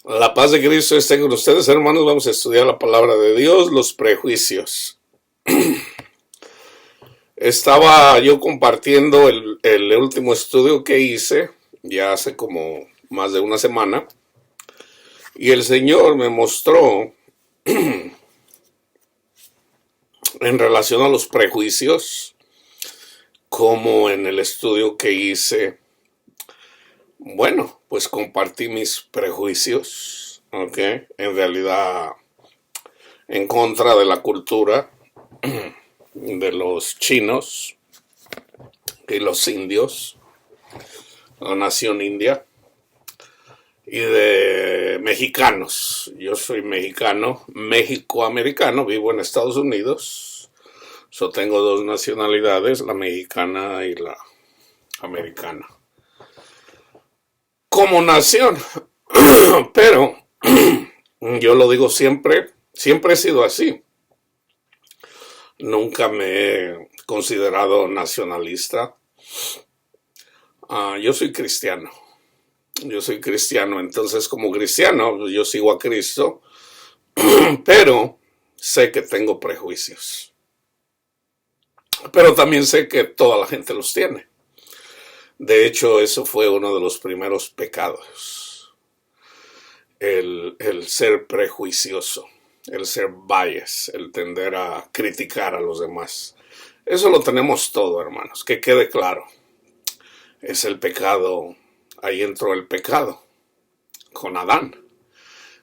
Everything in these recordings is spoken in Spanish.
La paz de Cristo esté con ustedes, hermanos. Vamos a estudiar la palabra de Dios, los prejuicios. Estaba yo compartiendo el último estudio que hice, ya hace como más de una semana, y el Señor me mostró en relación a los prejuicios, como en el estudio que hice, bueno, pues compartí mis prejuicios, ¿ok? En realidad, en contra de la cultura de los chinos y los indios, la nación india, y de mexicanos. Yo soy mexicano, méxico-americano, vivo en Estados Unidos. Yo tengo dos nacionalidades, la mexicana y la americana. Como nación, pero yo lo digo siempre, siempre he sido así. Nunca me he considerado nacionalista. Yo soy cristiano. Yo soy cristiano, entonces como cristiano yo sigo a Cristo, pero sé que tengo prejuicios. Pero también sé que toda la gente los tiene. De hecho, eso fue uno de los primeros pecados. El ser prejuicioso, el ser bias, el tender a criticar a los demás. Eso lo tenemos todo, hermanos, que quede claro. Es el pecado, ahí entró el pecado, con Adán.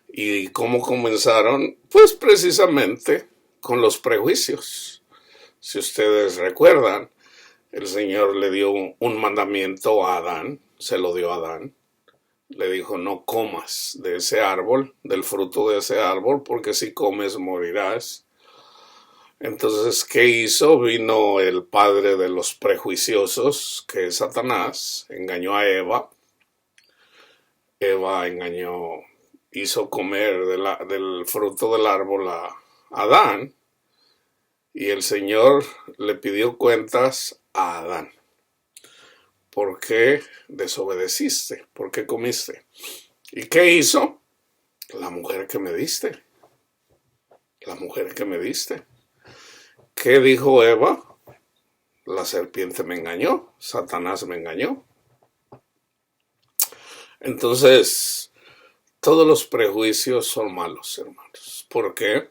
¿Y cómo comenzaron? Pues precisamente con los prejuicios. Si ustedes recuerdan, el Señor le dio un mandamiento a Adán, se lo dio a Adán. Le dijo, no comas de ese árbol, del fruto de ese árbol, porque si comes morirás. Entonces, ¿qué hizo? Vino el padre de los prejuiciosos, que es Satanás, engañó a Eva. Eva engañó, hizo comer del fruto del árbol a Adán, y el Señor le pidió cuentas a Adán. ¿Por qué desobedeciste? ¿Por qué comiste? ¿Y qué hizo? La mujer que me diste. La mujer que me diste. ¿Qué dijo Eva? La serpiente me engañó, Satanás me engañó. Entonces, todos los prejuicios son malos, hermanos. ¿Por qué?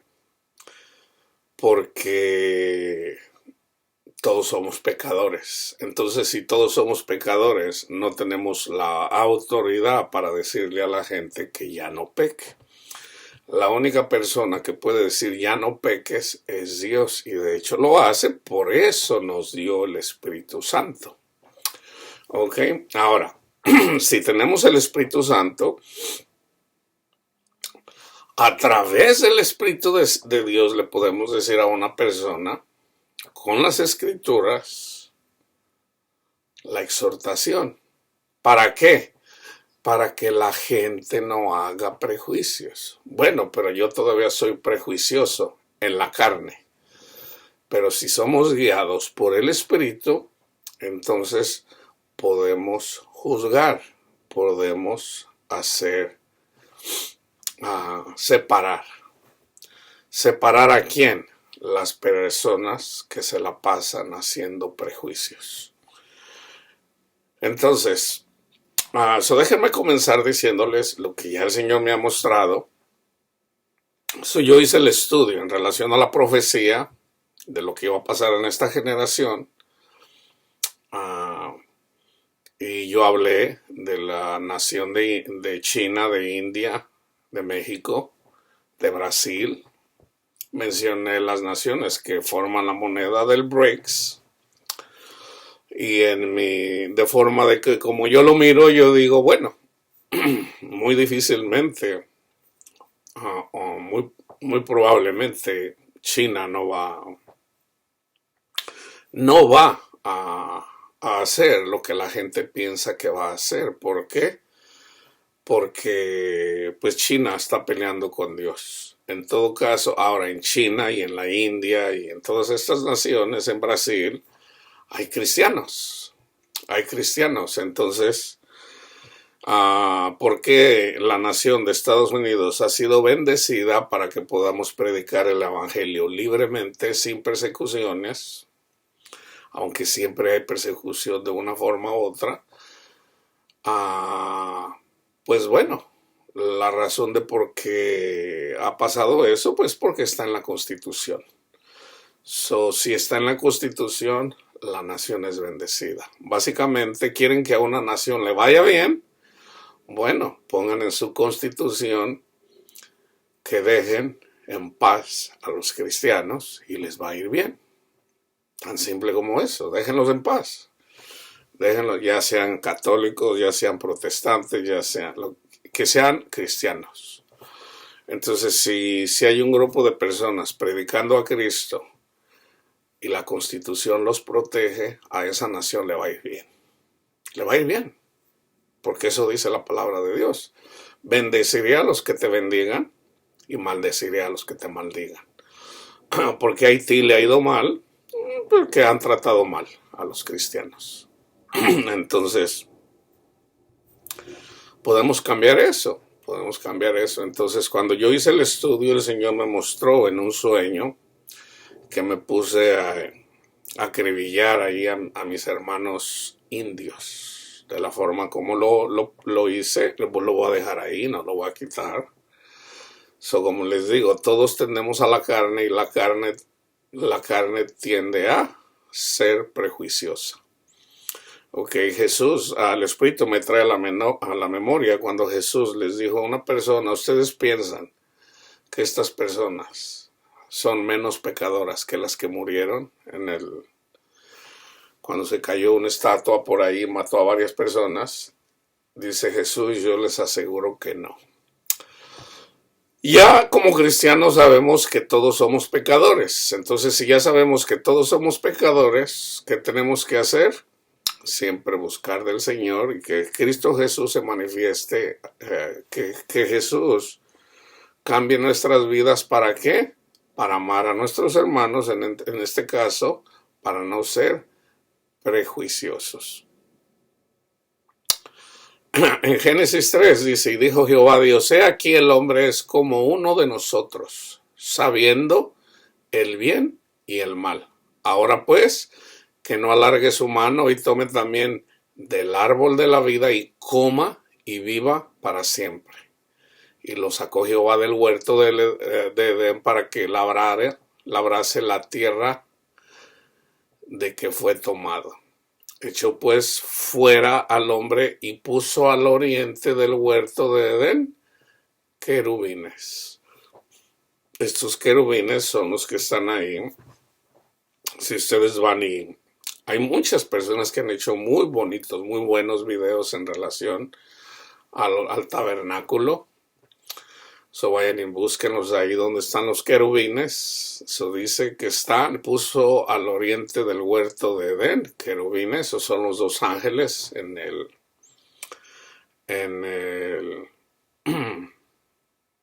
Porque todos somos pecadores. Entonces, si todos somos pecadores, no tenemos la autoridad para decirle a la gente que ya no peque. La única persona que puede decir ya no peques es Dios, y de hecho lo hace, por eso nos dio el Espíritu Santo. ¿Ok? Ahora, si tenemos el Espíritu Santo, a través del Espíritu de Dios le podemos decir a una persona, con las Escrituras, la exhortación. ¿Para qué? Para que la gente no haga prejuicios. Bueno, pero yo todavía soy prejuicioso en la carne. Pero si somos guiados por el Espíritu, entonces podemos juzgar, podemos hacer, separar. ¿Separar a quién? Las personas que se la pasan haciendo prejuicios. Entonces, déjenme comenzar diciéndoles lo que ya el Señor me ha mostrado. Yo hice el estudio en relación a la profecía de lo que iba a pasar en esta generación. Y yo hablé de la nación de China, de India, de México, de Brasil. Mencioné las naciones que forman la moneda del BRICS. Y de forma de que como yo lo miro, yo digo, bueno, muy difícilmente, o muy probablemente China no va a hacer lo que la gente piensa que va a hacer. ¿Por qué? Porque pues China está peleando con Dios. En todo caso, ahora en China y en la India y en todas estas naciones, en Brasil, hay cristianos. Hay cristianos. Entonces, ¿Por qué la nación de Estados Unidos ha sido bendecida para que podamos predicar el Evangelio libremente, sin persecuciones? Aunque siempre hay persecución de una forma u otra. Pues bueno, la razón de por qué ha pasado eso, pues porque está en la Constitución. Si está en la Constitución, la nación es bendecida. Básicamente quieren que a una nación le vaya bien. Bueno, pongan en su Constitución que dejen en paz a los cristianos y les va a ir bien. Tan simple como eso, déjenlos en paz. Déjenlos, ya sean católicos, ya sean protestantes, que sean cristianos. Entonces, si hay un grupo de personas predicando a Cristo y la Constitución los protege, a esa nación le va a ir bien. Le va a ir bien. Porque eso dice la palabra de Dios. Bendeciré a los que te bendigan y maldeciré a los que te maldigan. Porque a Haití le ha ido mal, porque han tratado mal a los cristianos. Entonces, podemos cambiar eso. Podemos cambiar eso. Entonces, cuando yo hice el estudio, el Señor me mostró en un sueño que me puse a acribillar ahí a mis hermanos indios. De la forma como lo hice, lo voy a dejar ahí, no lo voy a quitar. Como les digo, todos tendemos a la carne y la carne tiende a ser prejuiciosa. Ok, Jesús, el Espíritu me trae a la memoria cuando Jesús les dijo a una persona: ustedes piensan que estas personas son menos pecadoras que las que murieron cuando se cayó una estatua por ahí y mató a varias personas. Dice Jesús: yo les aseguro que no. Ya como cristianos sabemos que todos somos pecadores. Entonces, si ya sabemos que todos somos pecadores, ¿qué tenemos que hacer? Siempre buscar del Señor y que Cristo Jesús se manifieste, que Jesús cambie nuestras vidas. ¿Para qué? Para amar a nuestros hermanos, en este caso, para no ser prejuiciosos. En Génesis 3 dice: y dijo Jehová Dios, he aquí el hombre es como uno de nosotros, sabiendo el bien y el mal. Ahora pues, que no alargue su mano y tome también del árbol de la vida y coma y viva para siempre. Y lo sacó Jehová del huerto de Edén para que labrase la tierra de que fue tomado. Echó pues fuera al hombre y puso al oriente del huerto de Edén querubines. Estos querubines son los que están ahí. Si ustedes van, y hay muchas personas que han hecho muy bonitos, muy buenos videos en relación al tabernáculo. Vayan y búsquenlos ahí donde están los querubines. Dice que puso al oriente del huerto de Edén querubines. Esos son los dos ángeles en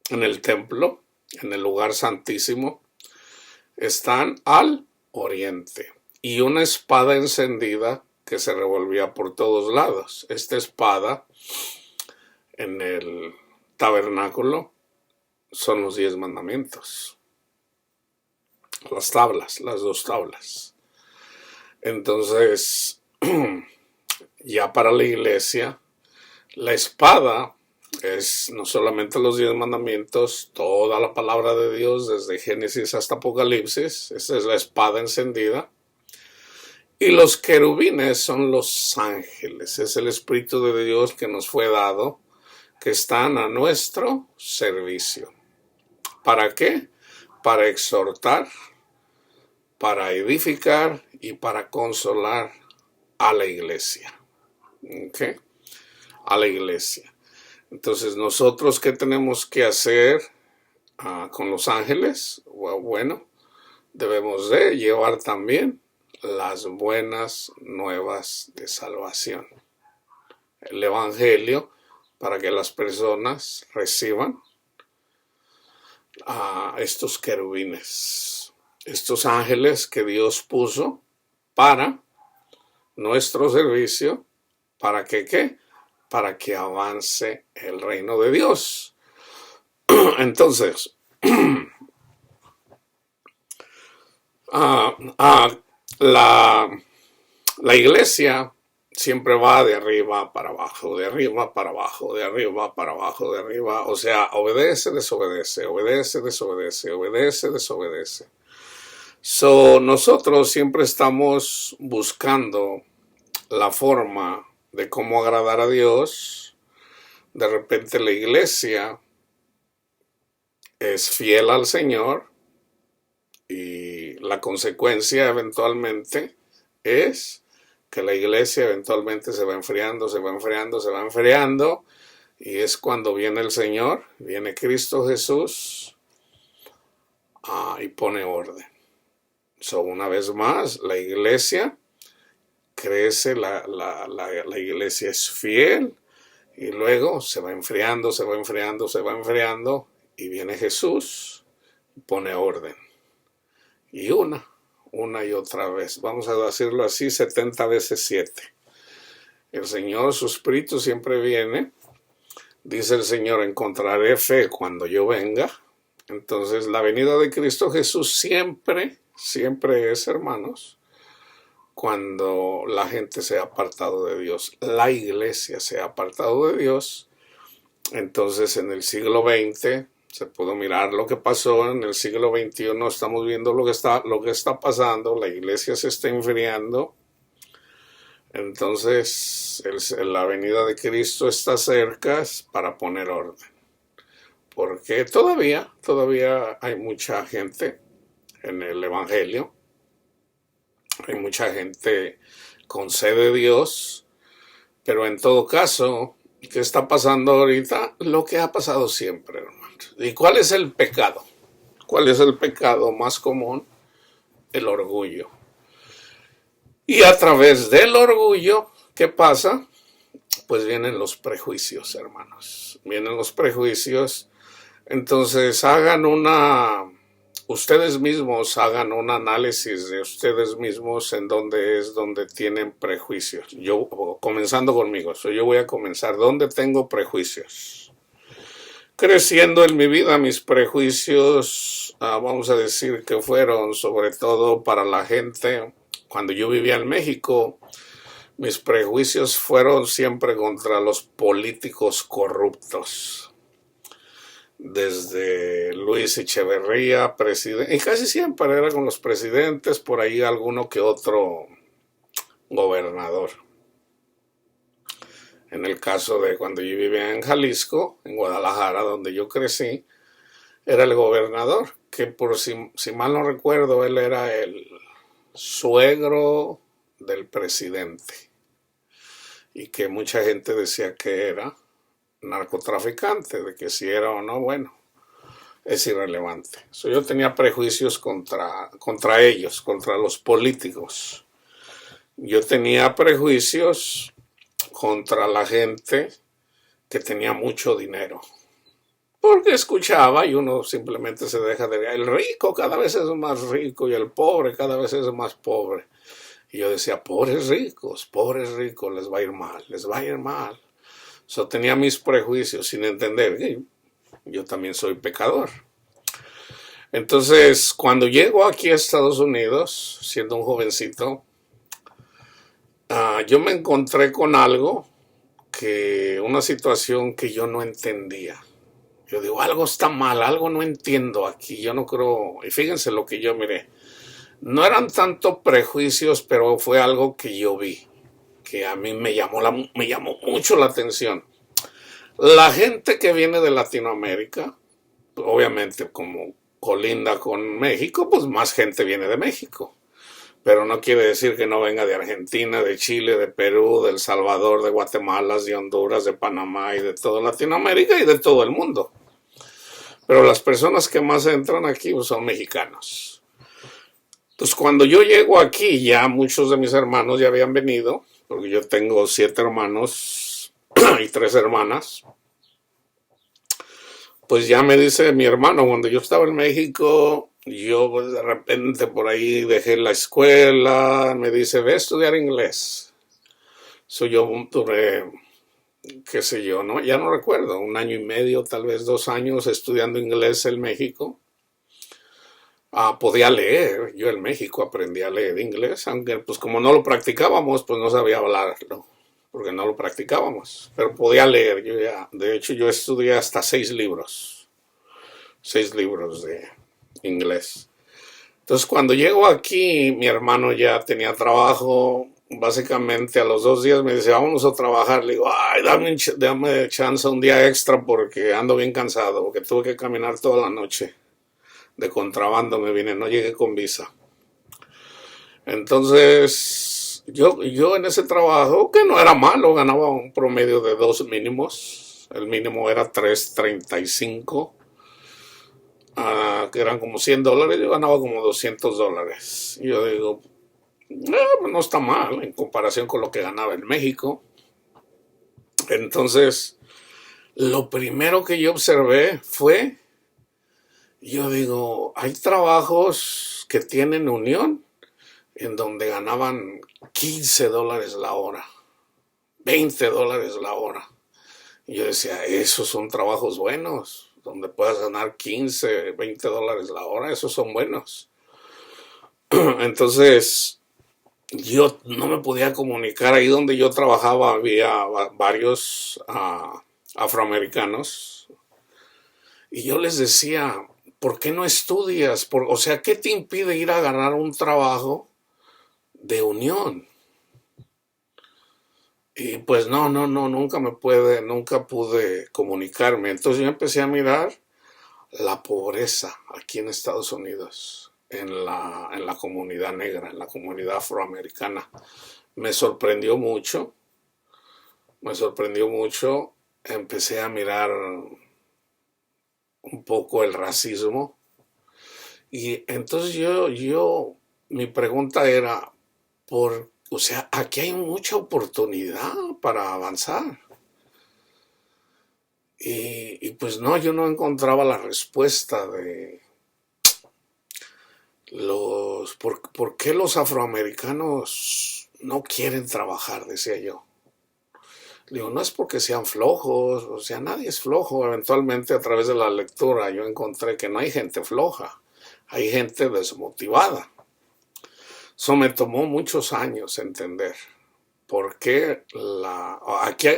el templo, en el lugar santísimo. Están al oriente. Y una espada encendida que se revolvía por todos lados. Esta espada en el tabernáculo son los 10 mandamientos. Las tablas, las 2 tablas. Entonces, ya para la iglesia, la espada es no solamente los 10 mandamientos, toda la palabra de Dios, desde Génesis hasta Apocalipsis. Esa es la espada encendida. Y los querubines son los ángeles. Es el Espíritu de Dios que nos fue dado, que están a nuestro servicio. ¿Para qué? Para exhortar, para edificar y para consolar a la iglesia. ¿Ok? A la iglesia. Entonces, ¿nosotros qué tenemos que hacer con los ángeles? Bueno, debemos de llevar también las buenas nuevas de salvación. El Evangelio, para que las personas reciban a estos querubines, estos ángeles que Dios puso para nuestro servicio. ¿Para que qué? para que avance el reino de Dios. Entonces, la iglesia siempre va de arriba para abajo, de arriba para abajo, de arriba para abajo, de arriba. O sea, obedece, desobedece, obedece, desobedece, obedece, desobedece. Nosotros siempre estamos buscando la forma de cómo agradar a Dios. De repente la iglesia es fiel al Señor y la consecuencia eventualmente es que la iglesia eventualmente se va enfriando, se va enfriando, se va enfriando, y es cuando viene el Señor, viene Cristo Jesús y pone orden. Una vez más, la iglesia crece, la iglesia es fiel, y luego se va enfriando, se va enfriando, se va enfriando, y viene Jesús y pone orden. Y una y otra vez, vamos a decirlo así, 70 veces 7. El Señor, su Espíritu siempre viene. Dice el Señor, encontraré fe cuando yo venga. Entonces la venida de Cristo Jesús siempre es, hermanos, cuando la gente se ha apartado de Dios, la iglesia se ha apartado de Dios. Entonces en el siglo XX se pudo mirar lo que pasó. En el siglo XXI estamos viendo lo que está pasando. La iglesia se está enfriando. Entonces la venida de Cristo está cerca para poner orden. Porque todavía hay mucha gente en el Evangelio. Hay mucha gente con sed de Dios. Pero en todo caso, ¿qué está pasando ahorita? Lo que ha pasado siempre, hermanos. ¿Y cuál es el pecado? ¿Cuál es el pecado más común? El orgullo. Y a través del orgullo, ¿qué pasa? Pues vienen los prejuicios, hermanos. Vienen los prejuicios. Entonces ustedes mismos hagan un análisis de ustedes mismos en donde tienen prejuicios. Yo, comenzando conmigo, yo voy a comenzar. ¿Dónde tengo prejuicios? Creciendo en mi vida, mis prejuicios, vamos a decir que fueron sobre todo para la gente. Cuando yo vivía en México, mis prejuicios fueron siempre contra los políticos corruptos. Desde Luis Echeverría, presidente, y casi siempre era con los presidentes, por ahí alguno que otro gobernador. En el caso de cuando yo vivía en Jalisco, en Guadalajara, donde yo crecí, era el gobernador, que por si mal no recuerdo, él era el suegro del presidente, y que mucha gente decía que era narcotraficante, de que si era o no, bueno, es irrelevante. Yo tenía prejuicios contra ellos, contra los políticos. Yo tenía prejuicios contra la gente que tenía mucho dinero, porque escuchaba y uno simplemente se deja el rico cada vez es más rico y el pobre cada vez es más pobre. Y yo decía, pobres ricos, les va a ir mal, les va a ir mal. Tenía mis prejuicios sin entender que yo también soy pecador. Entonces, cuando llego aquí a Estados Unidos, siendo un jovencito, yo me encontré con una situación que yo no entendía. Yo digo, algo está mal, algo no entiendo aquí, yo no creo. Y fíjense lo que yo miré. No eran tanto prejuicios, pero fue algo que yo vi, que a mí me llamó mucho la atención. La gente que viene de Latinoamérica, obviamente como colinda con México, pues más gente viene de México. Pero no quiere decir que no venga de Argentina, de Chile, de Perú, de El Salvador, de Guatemala, de Honduras, de Panamá y de toda Latinoamérica y de todo el mundo. Pero las personas que más entran aquí pues, son mexicanos. Entonces cuando yo llego aquí, ya muchos de mis hermanos ya habían venido, porque yo tengo 7 hermanos y 3 hermanas. Pues ya me dice mi hermano, cuando yo estaba en México, yo pues, de repente por ahí dejé la escuela, me dice, ve a estudiar inglés. Yo duré qué sé yo, ¿no? Ya no recuerdo, 1 año y medio, tal vez 2 años estudiando inglés en México. Podía leer, yo en México aprendí a leer inglés, aunque pues como no lo practicábamos, pues no sabía hablarlo, porque no lo practicábamos, pero podía leer, yo ya, de hecho yo estudié hasta 6 libros de inglés. Entonces cuando llego aquí, mi hermano ya tenía trabajo, básicamente a los 2 días me dice, vámonos a trabajar. Le digo, ay, dame chance un día extra porque ando bien cansado, porque tuve que caminar toda la noche. De contrabando me vine, no llegué con visa. Entonces, yo en ese trabajo, que no era malo, ganaba un promedio de 2 mínimos. El mínimo era 3.35, que eran como $100, yo ganaba como $200. Y yo digo, pues no está mal en comparación con lo que ganaba en México. Entonces, lo primero que yo observé fue, yo digo, hay trabajos que tienen unión en donde ganaban $15 la hora, $20 la hora. Y yo decía, esos son trabajos buenos, donde puedas ganar 15, $20 la hora, esos son buenos. Entonces, yo no me podía comunicar. Ahí donde yo trabajaba había varios afroamericanos. Y yo les decía, ¿por qué no estudias? O sea, ¿qué te impide ir a ganar un trabajo de unión? Y pues no, nunca pude comunicarme. Entonces yo empecé a mirar la pobreza aquí en Estados Unidos, en la comunidad negra, en la comunidad afroamericana. Me sorprendió mucho, me sorprendió mucho. Empecé a mirar un poco el racismo. Y entonces mi pregunta era, o sea, aquí hay mucha oportunidad para avanzar. Y pues no, yo no encontraba la respuesta de ¿por qué los afroamericanos no quieren trabajar? Decía yo. Digo, no es porque sean flojos, o sea, nadie es flojo. Eventualmente a través de la lectura yo encontré que no hay gente floja, hay gente desmotivada. Eso me tomó muchos años entender por qué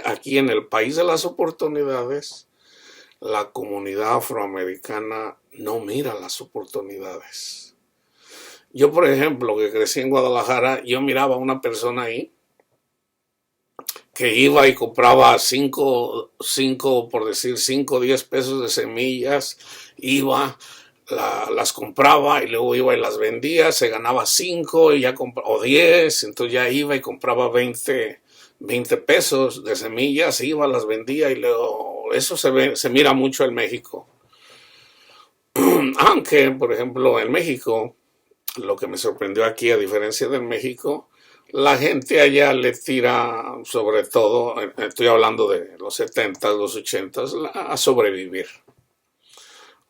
aquí en el país de las oportunidades, la comunidad afroamericana no mira las oportunidades. Yo, por ejemplo, que crecí en Guadalajara, yo miraba a una persona ahí que iba y compraba por decir, 5 o 10 pesos de semillas, iba, las compraba y luego iba y las vendía, se ganaba 5 y ya o 10, entonces ya iba y compraba 20 pesos de semillas, iba, las vendía y luego eso se mira mucho en México. Aunque, por ejemplo, en México, lo que me sorprendió aquí, a diferencia del México, la gente allá le tira, sobre todo, estoy hablando de los 70s, los 80s, a sobrevivir.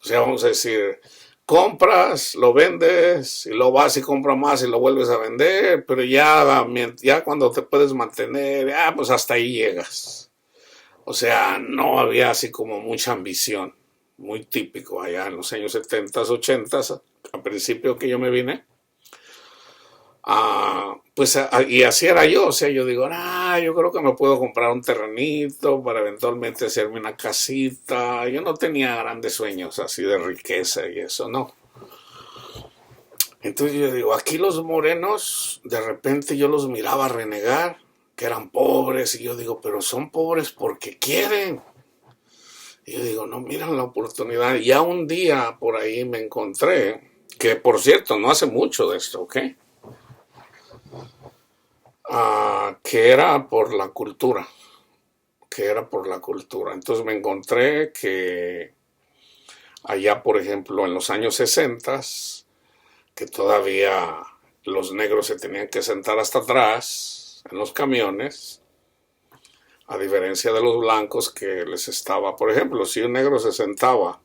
O sea, vamos a decir, compras, lo vendes, y lo vas y compras más y lo vuelves a vender, pero ya cuando te puedes mantener, pues hasta ahí llegas. O sea, no había así como mucha ambición, muy típico allá en los años 70s, 80s, al principio que yo me vine. Pues y así era yo, o sea, yo digo, yo creo que me puedo comprar un terrenito para eventualmente hacerme una casita. Yo no tenía grandes sueños así de riqueza y eso, no. Entonces yo digo, aquí los morenos, de repente yo los miraba renegar, que eran pobres, y yo digo, pero son pobres porque quieren. Y yo digo, no, miran la oportunidad. Y ya un día por ahí me encontré, que por cierto, no hace mucho de esto, ¿ok? Que era por la cultura, Entonces me encontré que allá, por ejemplo, en los años 60, que todavía los negros se tenían que sentar hasta atrás en los camiones, a diferencia de los blancos que les estaba, por ejemplo, si un negro se sentaba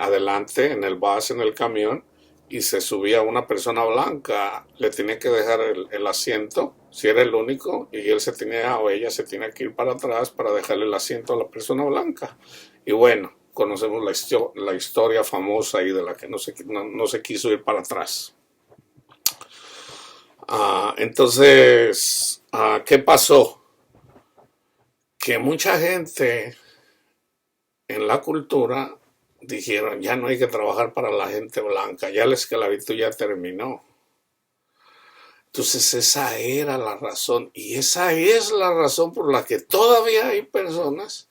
adelante en el bus, en el camión, y se subía una persona blanca, le tenía que dejar el asiento si era el único, y él se tenía o ella se tenía que ir para atrás para dejarle el asiento a la persona blanca. Y bueno, conocemos la historia famosa ahí de la que no se quiso ir para atrás. Entonces, ¿qué pasó? Que mucha gente en la cultura dijeron, ya no hay que trabajar para la gente blanca, ya la esclavitud ya terminó. Entonces esa era la razón, y esa es la razón por la que todavía hay personas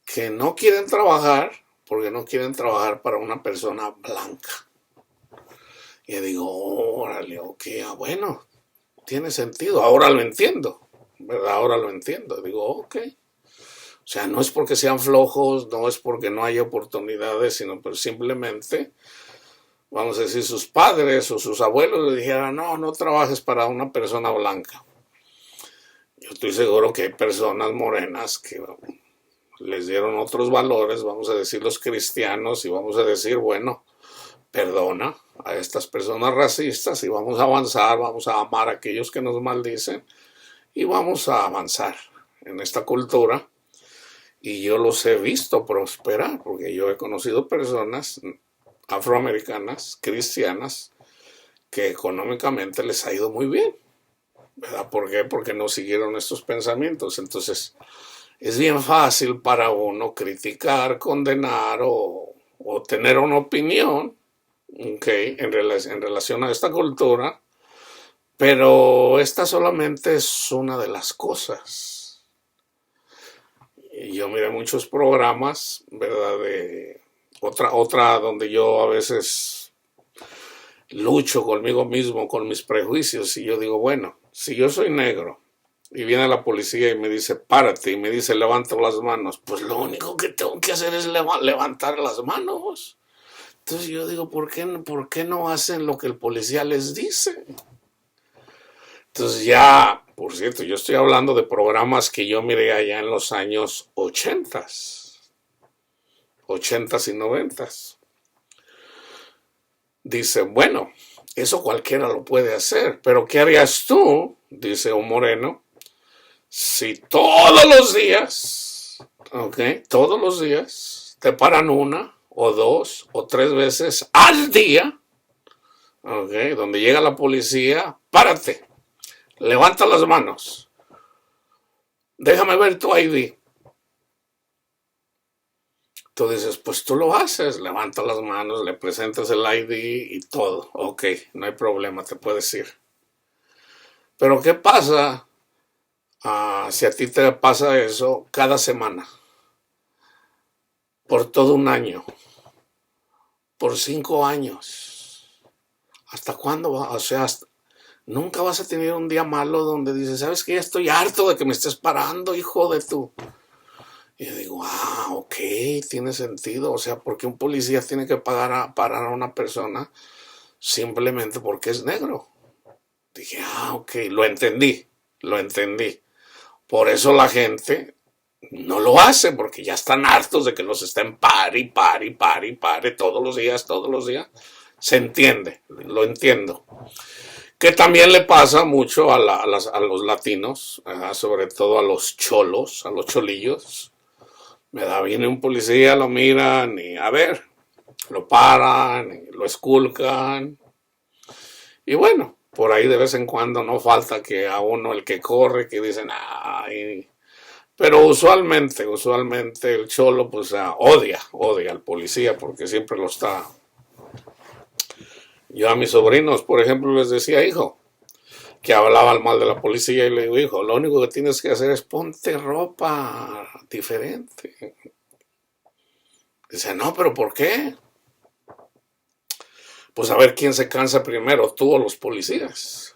que no quieren trabajar porque no quieren trabajar para una persona blanca. Y yo digo, órale, ok, bueno, tiene sentido, ahora lo entiendo, ¿verdad? Ahora lo entiendo. Digo, ok. O sea, no es porque sean flojos, no es porque no haya oportunidades, sino pues simplemente, vamos a decir, sus padres o sus abuelos le dijeran, no, no trabajes para una persona blanca. Yo estoy seguro que hay personas morenas que les dieron otros valores, vamos a decir los cristianos, y vamos a decir, bueno, perdona a estas personas racistas y vamos a avanzar, vamos a amar a aquellos que nos maldicen y vamos a avanzar en esta cultura. Y yo los he visto prosperar, porque yo he conocido personas afroamericanas, cristianas, que económicamente les ha ido muy bien, ¿verdad? ¿Por qué? Porque no siguieron estos pensamientos. Entonces, es bien fácil para uno criticar, condenar o tener una opinión, ¿okay? en relación a esta cultura, pero esta solamente es una de las cosas. Y yo miré muchos programas, ¿verdad? De otra donde yo a veces lucho conmigo mismo, con mis prejuicios, y yo digo, bueno, si yo soy negro y viene la policía y me dice, párate, y me dice, levanta las manos, pues lo único que tengo que hacer es levantar las manos. Entonces yo digo, ¿por qué no hacen lo que el policía les dice? Entonces ya, por cierto, yo estoy hablando de programas que yo miré allá en los años 80s y 90s. Dice, bueno, eso cualquiera lo puede hacer, pero ¿qué harías tú? Dice un moreno, si todos los días, todos los días te paran una o dos o tres veces al día, donde llega la policía, párate, levanta las manos, déjame ver tu ID. Tú dices, pues tú lo haces, levanta las manos, le presentas el ID y todo. Ok, no hay problema, te puedes ir. Pero ¿qué pasa si a ti te pasa eso cada semana? Por todo un año, por 5 años. ¿Hasta cuándo? O sea, nunca vas a tener un día malo donde dices, ¿sabes qué? Ya estoy harto de que me estés parando, hijo de tu... Y yo digo, ok, tiene sentido. O sea, ¿por qué un policía tiene que parar a una persona simplemente porque es negro? Dije, ok, lo entendí. Por eso la gente no lo hace, porque ya están hartos de que los estén pare todos los días. Se entiende, lo entiendo. Que también le pasa mucho a los latinos, sobre todo a los cholos, a los cholillos. Viene un policía, lo miran y a ver, lo paran, y lo esculcan. Y bueno, por ahí de vez en cuando no falta que a uno el que corre, que dicen, ay. Pero usualmente el cholo pues odia al policía porque siempre lo está. Yo a mis sobrinos, por ejemplo, les decía, hijo, que hablaba mal de la policía, y le digo, hijo, lo único que tienes que hacer es ponte ropa diferente. Dice, no, pero ¿por qué? Pues a ver quién se cansa primero, tú o los policías.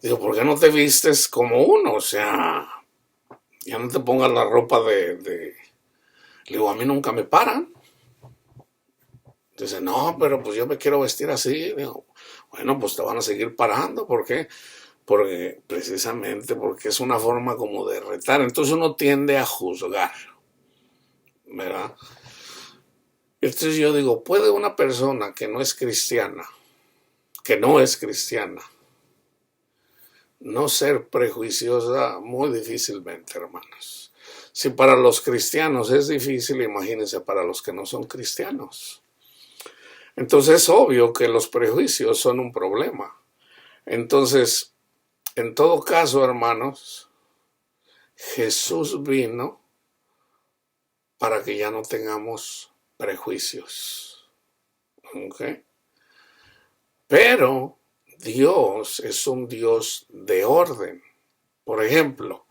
Digo, ¿por qué no te vistes como uno? O sea, ya no te pongas la ropa Le digo, a mí nunca me paran. Dice, no, pero pues yo me quiero vestir así. Digo, bueno, pues te van a seguir parando. ¿Por qué? Porque precisamente porque es una forma como de retar. Entonces uno tiende a juzgar, ¿verdad? Entonces yo digo, ¿puede una persona que no es cristiana, no ser prejuiciosa muy difícilmente, hermanos. Si para los cristianos es difícil, imagínense para los que no son cristianos. Entonces es obvio que los prejuicios son un problema. Entonces, en todo caso, hermanos, Jesús vino para que ya no tengamos prejuicios. ¿Ok? Pero Dios es un Dios de orden. Por ejemplo,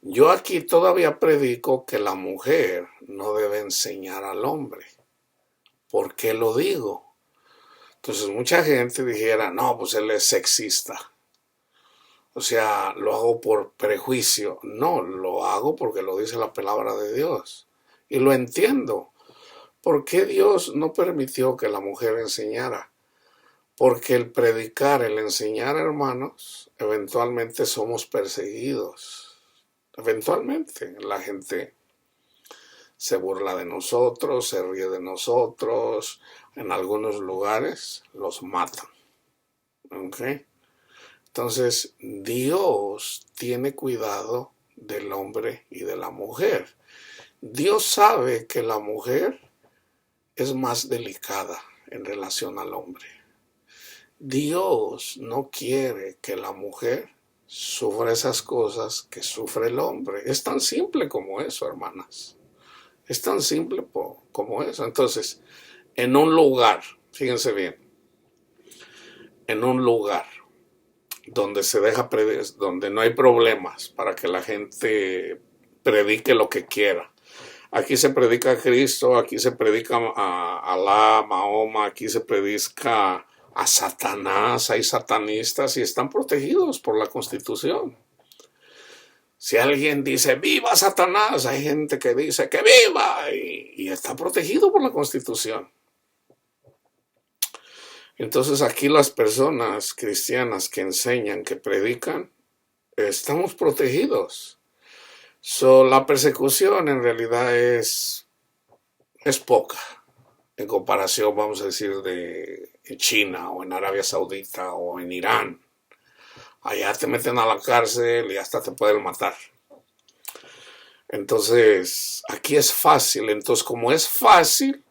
yo aquí todavía predico que la mujer no debe enseñar al hombre. ¿Por qué lo digo? Entonces mucha gente dijera, no, pues él es sexista. O sea, lo hago por prejuicio. No, lo hago porque lo dice la palabra de Dios. Y lo entiendo. ¿Por qué Dios no permitió que la mujer enseñara? Porque el predicar, el enseñar, hermanos, eventualmente somos perseguidos. Eventualmente la gente se burla de nosotros, se ríe de nosotros. En algunos lugares los matan. ¿Ok? Entonces, Dios tiene cuidado del hombre y de la mujer. Dios sabe que la mujer es más delicada en relación al hombre. Dios no quiere que la mujer sufra esas cosas que sufre el hombre. Es tan simple como eso, hermanas. Es tan simple como eso. Entonces, en un lugar, fíjense bien, en un lugar donde se deja donde no hay problemas para que la gente predique lo que quiera. Aquí se predica a Cristo, aquí se predica a Alá, Mahoma, aquí se predica a Satanás, hay satanistas y están protegidos por la Constitución. Si alguien dice ¡viva Satanás!, hay gente que dice ¡que viva! Y está protegido por la Constitución. Entonces aquí las personas cristianas que enseñan, que predican, estamos protegidos. La persecución en realidad es poca en comparación, vamos a decir, de China o en Arabia Saudita o en Irán. Allá te meten a la cárcel y hasta te pueden matar. Entonces, aquí es fácil. Entonces, como es fácil,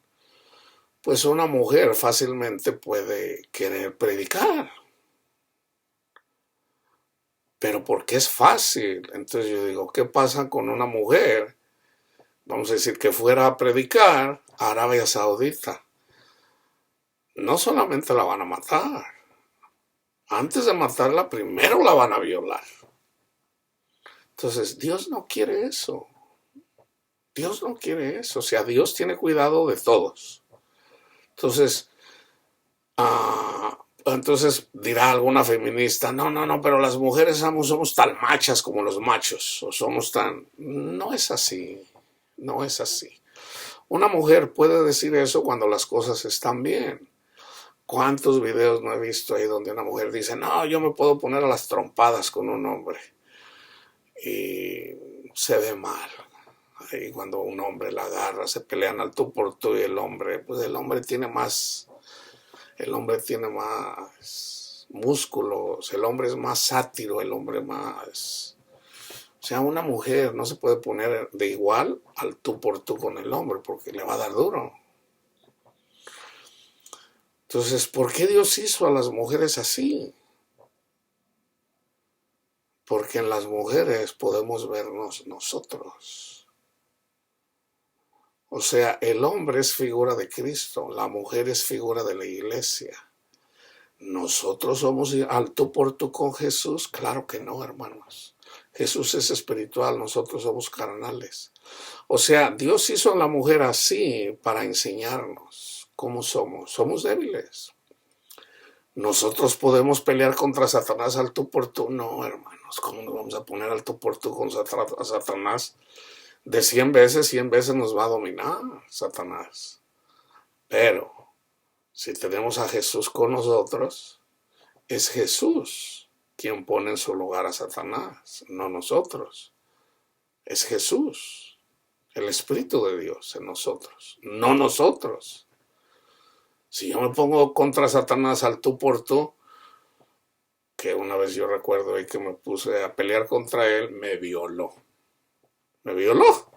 pues una mujer fácilmente puede querer predicar. Pero porque es fácil. Entonces yo digo, ¿qué pasa con una mujer? Vamos a decir que fuera a predicar a Arabia Saudita. No solamente la van a matar. Antes de matarla, primero la van a violar. Entonces, Dios no quiere eso. Dios no quiere eso. O sea, Dios tiene cuidado de todos. Entonces, entonces dirá alguna feminista, no, pero las mujeres somos tan machas como los machos, o somos tan... No es así, no es así. Una mujer puede decir eso cuando las cosas están bien. ¿Cuántos videos no he visto ahí donde una mujer dice, no, yo me puedo poner a las trompadas con un hombre? Y se ve mal. Ahí cuando un hombre la agarra, se pelean al tú por tú y el hombre tiene más músculos, el hombre es más sátiro, el hombre más... O sea, una mujer no se puede poner de igual al tú por tú con el hombre porque le va a dar duro. Entonces, ¿por qué Dios hizo a las mujeres así? Porque en las mujeres podemos vernos nosotros. O sea, el hombre es figura de Cristo, la mujer es figura de la iglesia. ¿Nosotros somos al tú por tú con Jesús? Claro que no, hermanos. Jesús es espiritual, nosotros somos carnales. O sea, Dios hizo a la mujer así para enseñarnos cómo somos. Somos débiles. ¿Nosotros podemos pelear contra Satanás al tú por tú? No, hermanos. ¿Cómo nos vamos a poner al tú por tú con Satanás? De 100 veces nos va a dominar Satanás. Pero si tenemos a Jesús con nosotros, es Jesús quien pone en su lugar a Satanás, no nosotros. Es Jesús, el Espíritu de Dios en nosotros, no nosotros. Si yo me pongo contra Satanás al tú por tú, que una vez yo recuerdo ahí que me puse a pelear contra él, me violó. Me violó.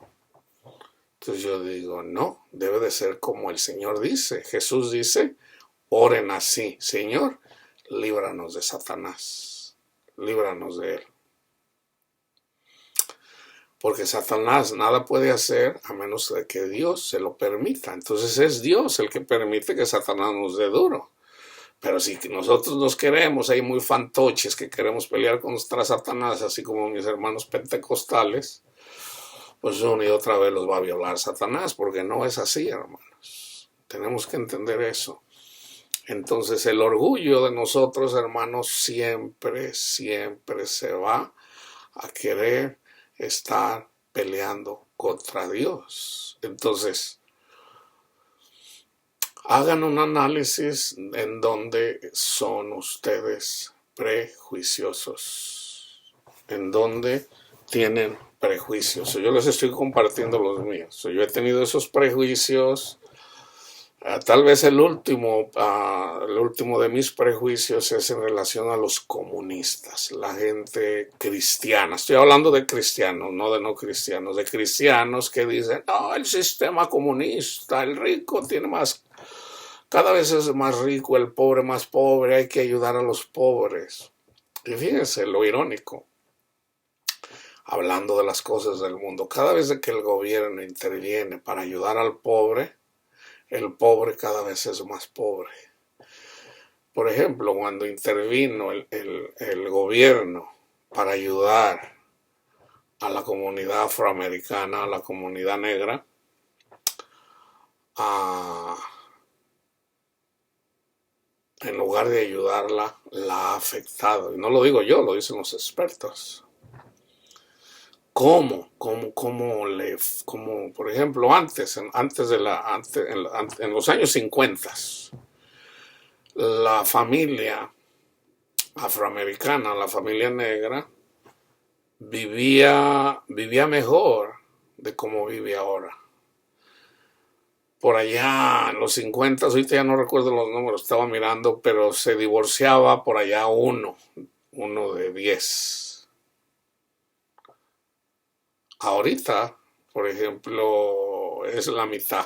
Entonces yo digo, no, debe de ser como el Señor dice. Jesús dice, oren así, Señor, líbranos de Satanás, líbranos de él. Porque Satanás nada puede hacer a menos de que Dios se lo permita. Entonces es Dios el que permite que Satanás nos dé duro. Pero si nosotros nos queremos, hay muy fantoches que queremos pelear contra Satanás, así como mis hermanos pentecostales, pues una y otra vez los va a violar Satanás, porque no es así, hermanos. Tenemos que entender eso. Entonces el orgullo de nosotros, hermanos, siempre se va a querer estar peleando contra Dios. Entonces, hagan un análisis en donde son ustedes prejuiciosos, en donde tienen prejuicios. Yo les estoy compartiendo los míos. Yo he tenido esos prejuicios. Tal vez el último de mis prejuicios es en relación a los comunistas, la gente cristiana. Estoy hablando de cristianos, no de no cristianos, de cristianos que dicen, no, el sistema comunista, el rico tiene más, cada vez es más rico, el pobre más pobre, hay que ayudar a los pobres. Y fíjense lo irónico, hablando de las cosas del mundo, cada vez que el gobierno interviene para ayudar al pobre, el pobre cada vez es más pobre. Por ejemplo, cuando intervino el gobierno para ayudar a la comunidad afroamericana, a la comunidad negra, en lugar de ayudarla, la ha afectado. Y no lo digo yo, lo dicen los expertos. ¿Cómo, por ejemplo, en los años 50, la familia afroamericana, la familia negra, vivía mejor de cómo vive ahora. Por allá en los 50, ahorita ya no recuerdo los números, estaba mirando, pero se divorciaba por allá uno de 10. Ahorita, por ejemplo, es la mitad.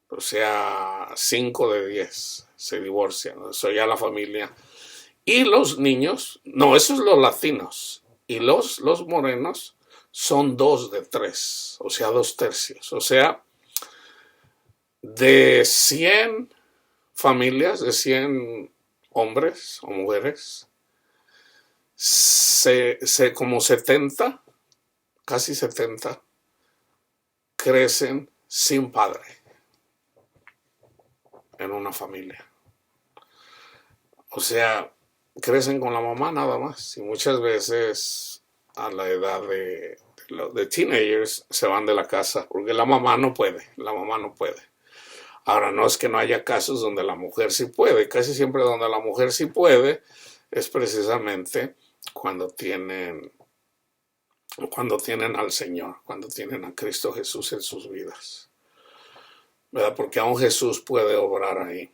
O sea, 5 de 10 se divorcian. Eso ya la familia. Y los niños, no, esos los latinos. Y los morenos son 2 de 3. O sea, 2/3. O sea, de 100 familias, de 100 hombres o mujeres, como 70, casi 70, crecen sin padre en una familia. O sea, crecen con la mamá nada más. Y muchas veces a la edad de teenagers se van de la casa porque la mamá no puede. Ahora, no es que no haya casos donde la mujer sí puede. Casi siempre donde la mujer sí puede es precisamente cuando tienen al Señor, cuando tienen a Cristo Jesús en sus vidas, ¿verdad? Porque aún Jesús puede obrar ahí.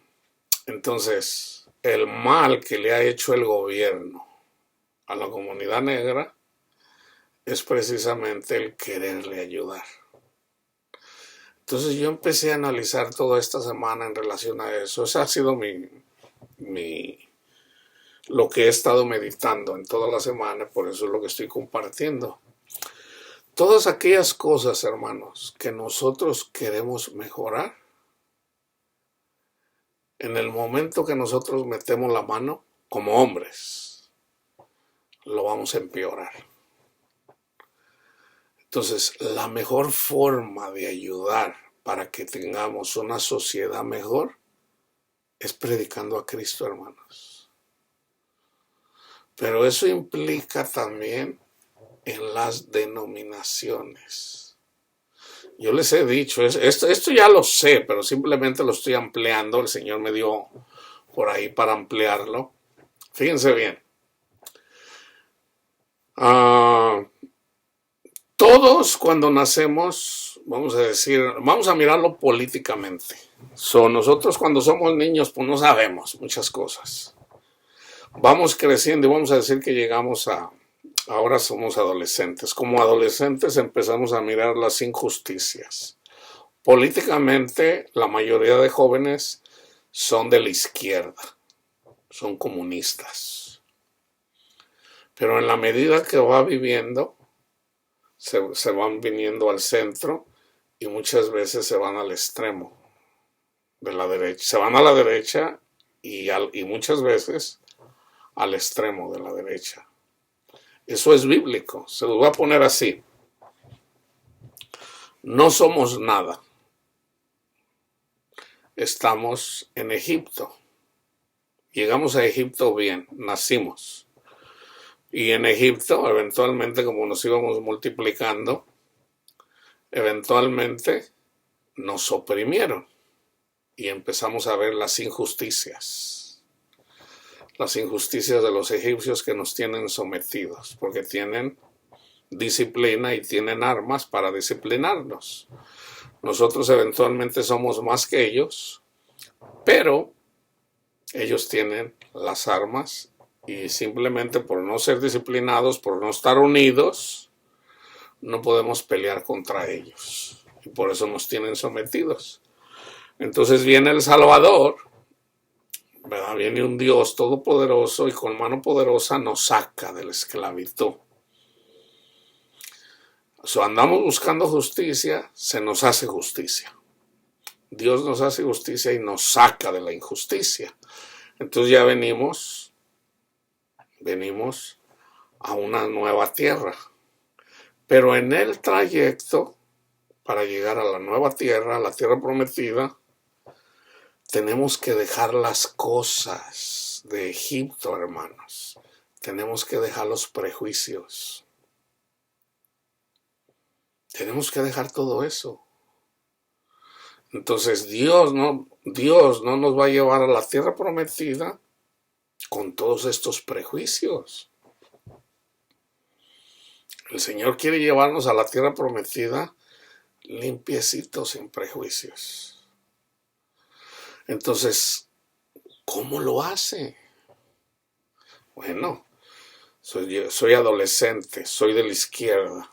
Entonces, el mal que le ha hecho el gobierno a la comunidad negra es precisamente el quererle ayudar. Entonces yo empecé a analizar toda esta semana en relación a eso. Ese ha sido lo que he estado meditando en toda la semana, por eso es lo que estoy compartiendo. Todas aquellas cosas, hermanos, que nosotros queremos mejorar, en el momento que nosotros metemos la mano, como hombres, lo vamos a empeorar. Entonces, la mejor forma de ayudar para que tengamos una sociedad mejor es predicando a Cristo, hermanos. Pero eso implica también en las denominaciones. Yo les he dicho, esto ya lo sé, pero simplemente lo estoy ampliando. El Señor me dio por ahí para ampliarlo. Fíjense bien. Todos cuando nacemos, vamos a mirarlo políticamente. Nosotros cuando somos niños, pues no sabemos muchas cosas. Vamos creciendo y vamos a decir que ahora somos adolescentes. Como adolescentes empezamos a mirar las injusticias. Políticamente, la mayoría de jóvenes son de la izquierda, son comunistas. Pero en la medida que va viviendo, se van viniendo al centro y muchas veces se van al extremo de la derecha. Se van a la derecha y muchas veces al extremo de la derecha. Eso es bíblico. Se los voy a poner así. No somos nada. Estamos en Egipto. Llegamos a Egipto bien, nacimos. Y en Egipto, eventualmente, como nos íbamos multiplicando, eventualmente nos oprimieron y empezamos a ver las injusticias de los egipcios que nos tienen sometidos, porque tienen disciplina y tienen armas para disciplinarnos. Nosotros eventualmente somos más que ellos, pero ellos tienen las armas y simplemente por no ser disciplinados, por no estar unidos, no podemos pelear contra ellos. Y por eso nos tienen sometidos. Entonces viene el Salvador, ¿verdad? Viene un Dios todopoderoso y con mano poderosa nos saca de la esclavitud. Andamos buscando justicia, se nos hace justicia. Dios nos hace justicia y nos saca de la injusticia. Entonces ya venimos a una nueva tierra. Pero en el trayecto, para llegar a la nueva tierra, a la tierra prometida, tenemos que dejar las cosas de Egipto, hermanos. Tenemos que dejar los prejuicios. Tenemos que dejar todo eso. Entonces Dios no nos va a llevar a la tierra prometida con todos estos prejuicios. El Señor quiere llevarnos a la tierra prometida limpiecitos, sin prejuicios. Entonces, ¿cómo lo hace? Bueno, soy adolescente, soy de la izquierda.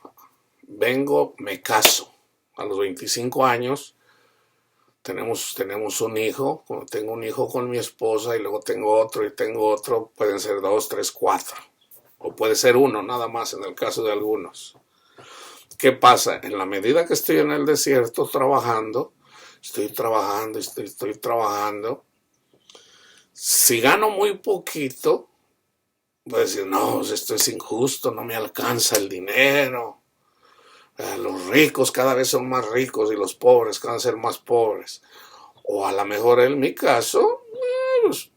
Me caso. A los 25 años tenemos un hijo. Tengo un hijo con mi esposa y luego tengo otro y tengo otro. Pueden ser 2, 3, 4. O puede ser uno nada más en el caso de algunos. ¿Qué pasa? En la medida que estoy en el desierto trabajando, estoy trabajando. Si gano muy poquito, voy a decir, no, esto es injusto, no me alcanza el dinero. Los ricos cada vez son más ricos y los pobres cada vez son más pobres. O a lo mejor en mi caso, pues,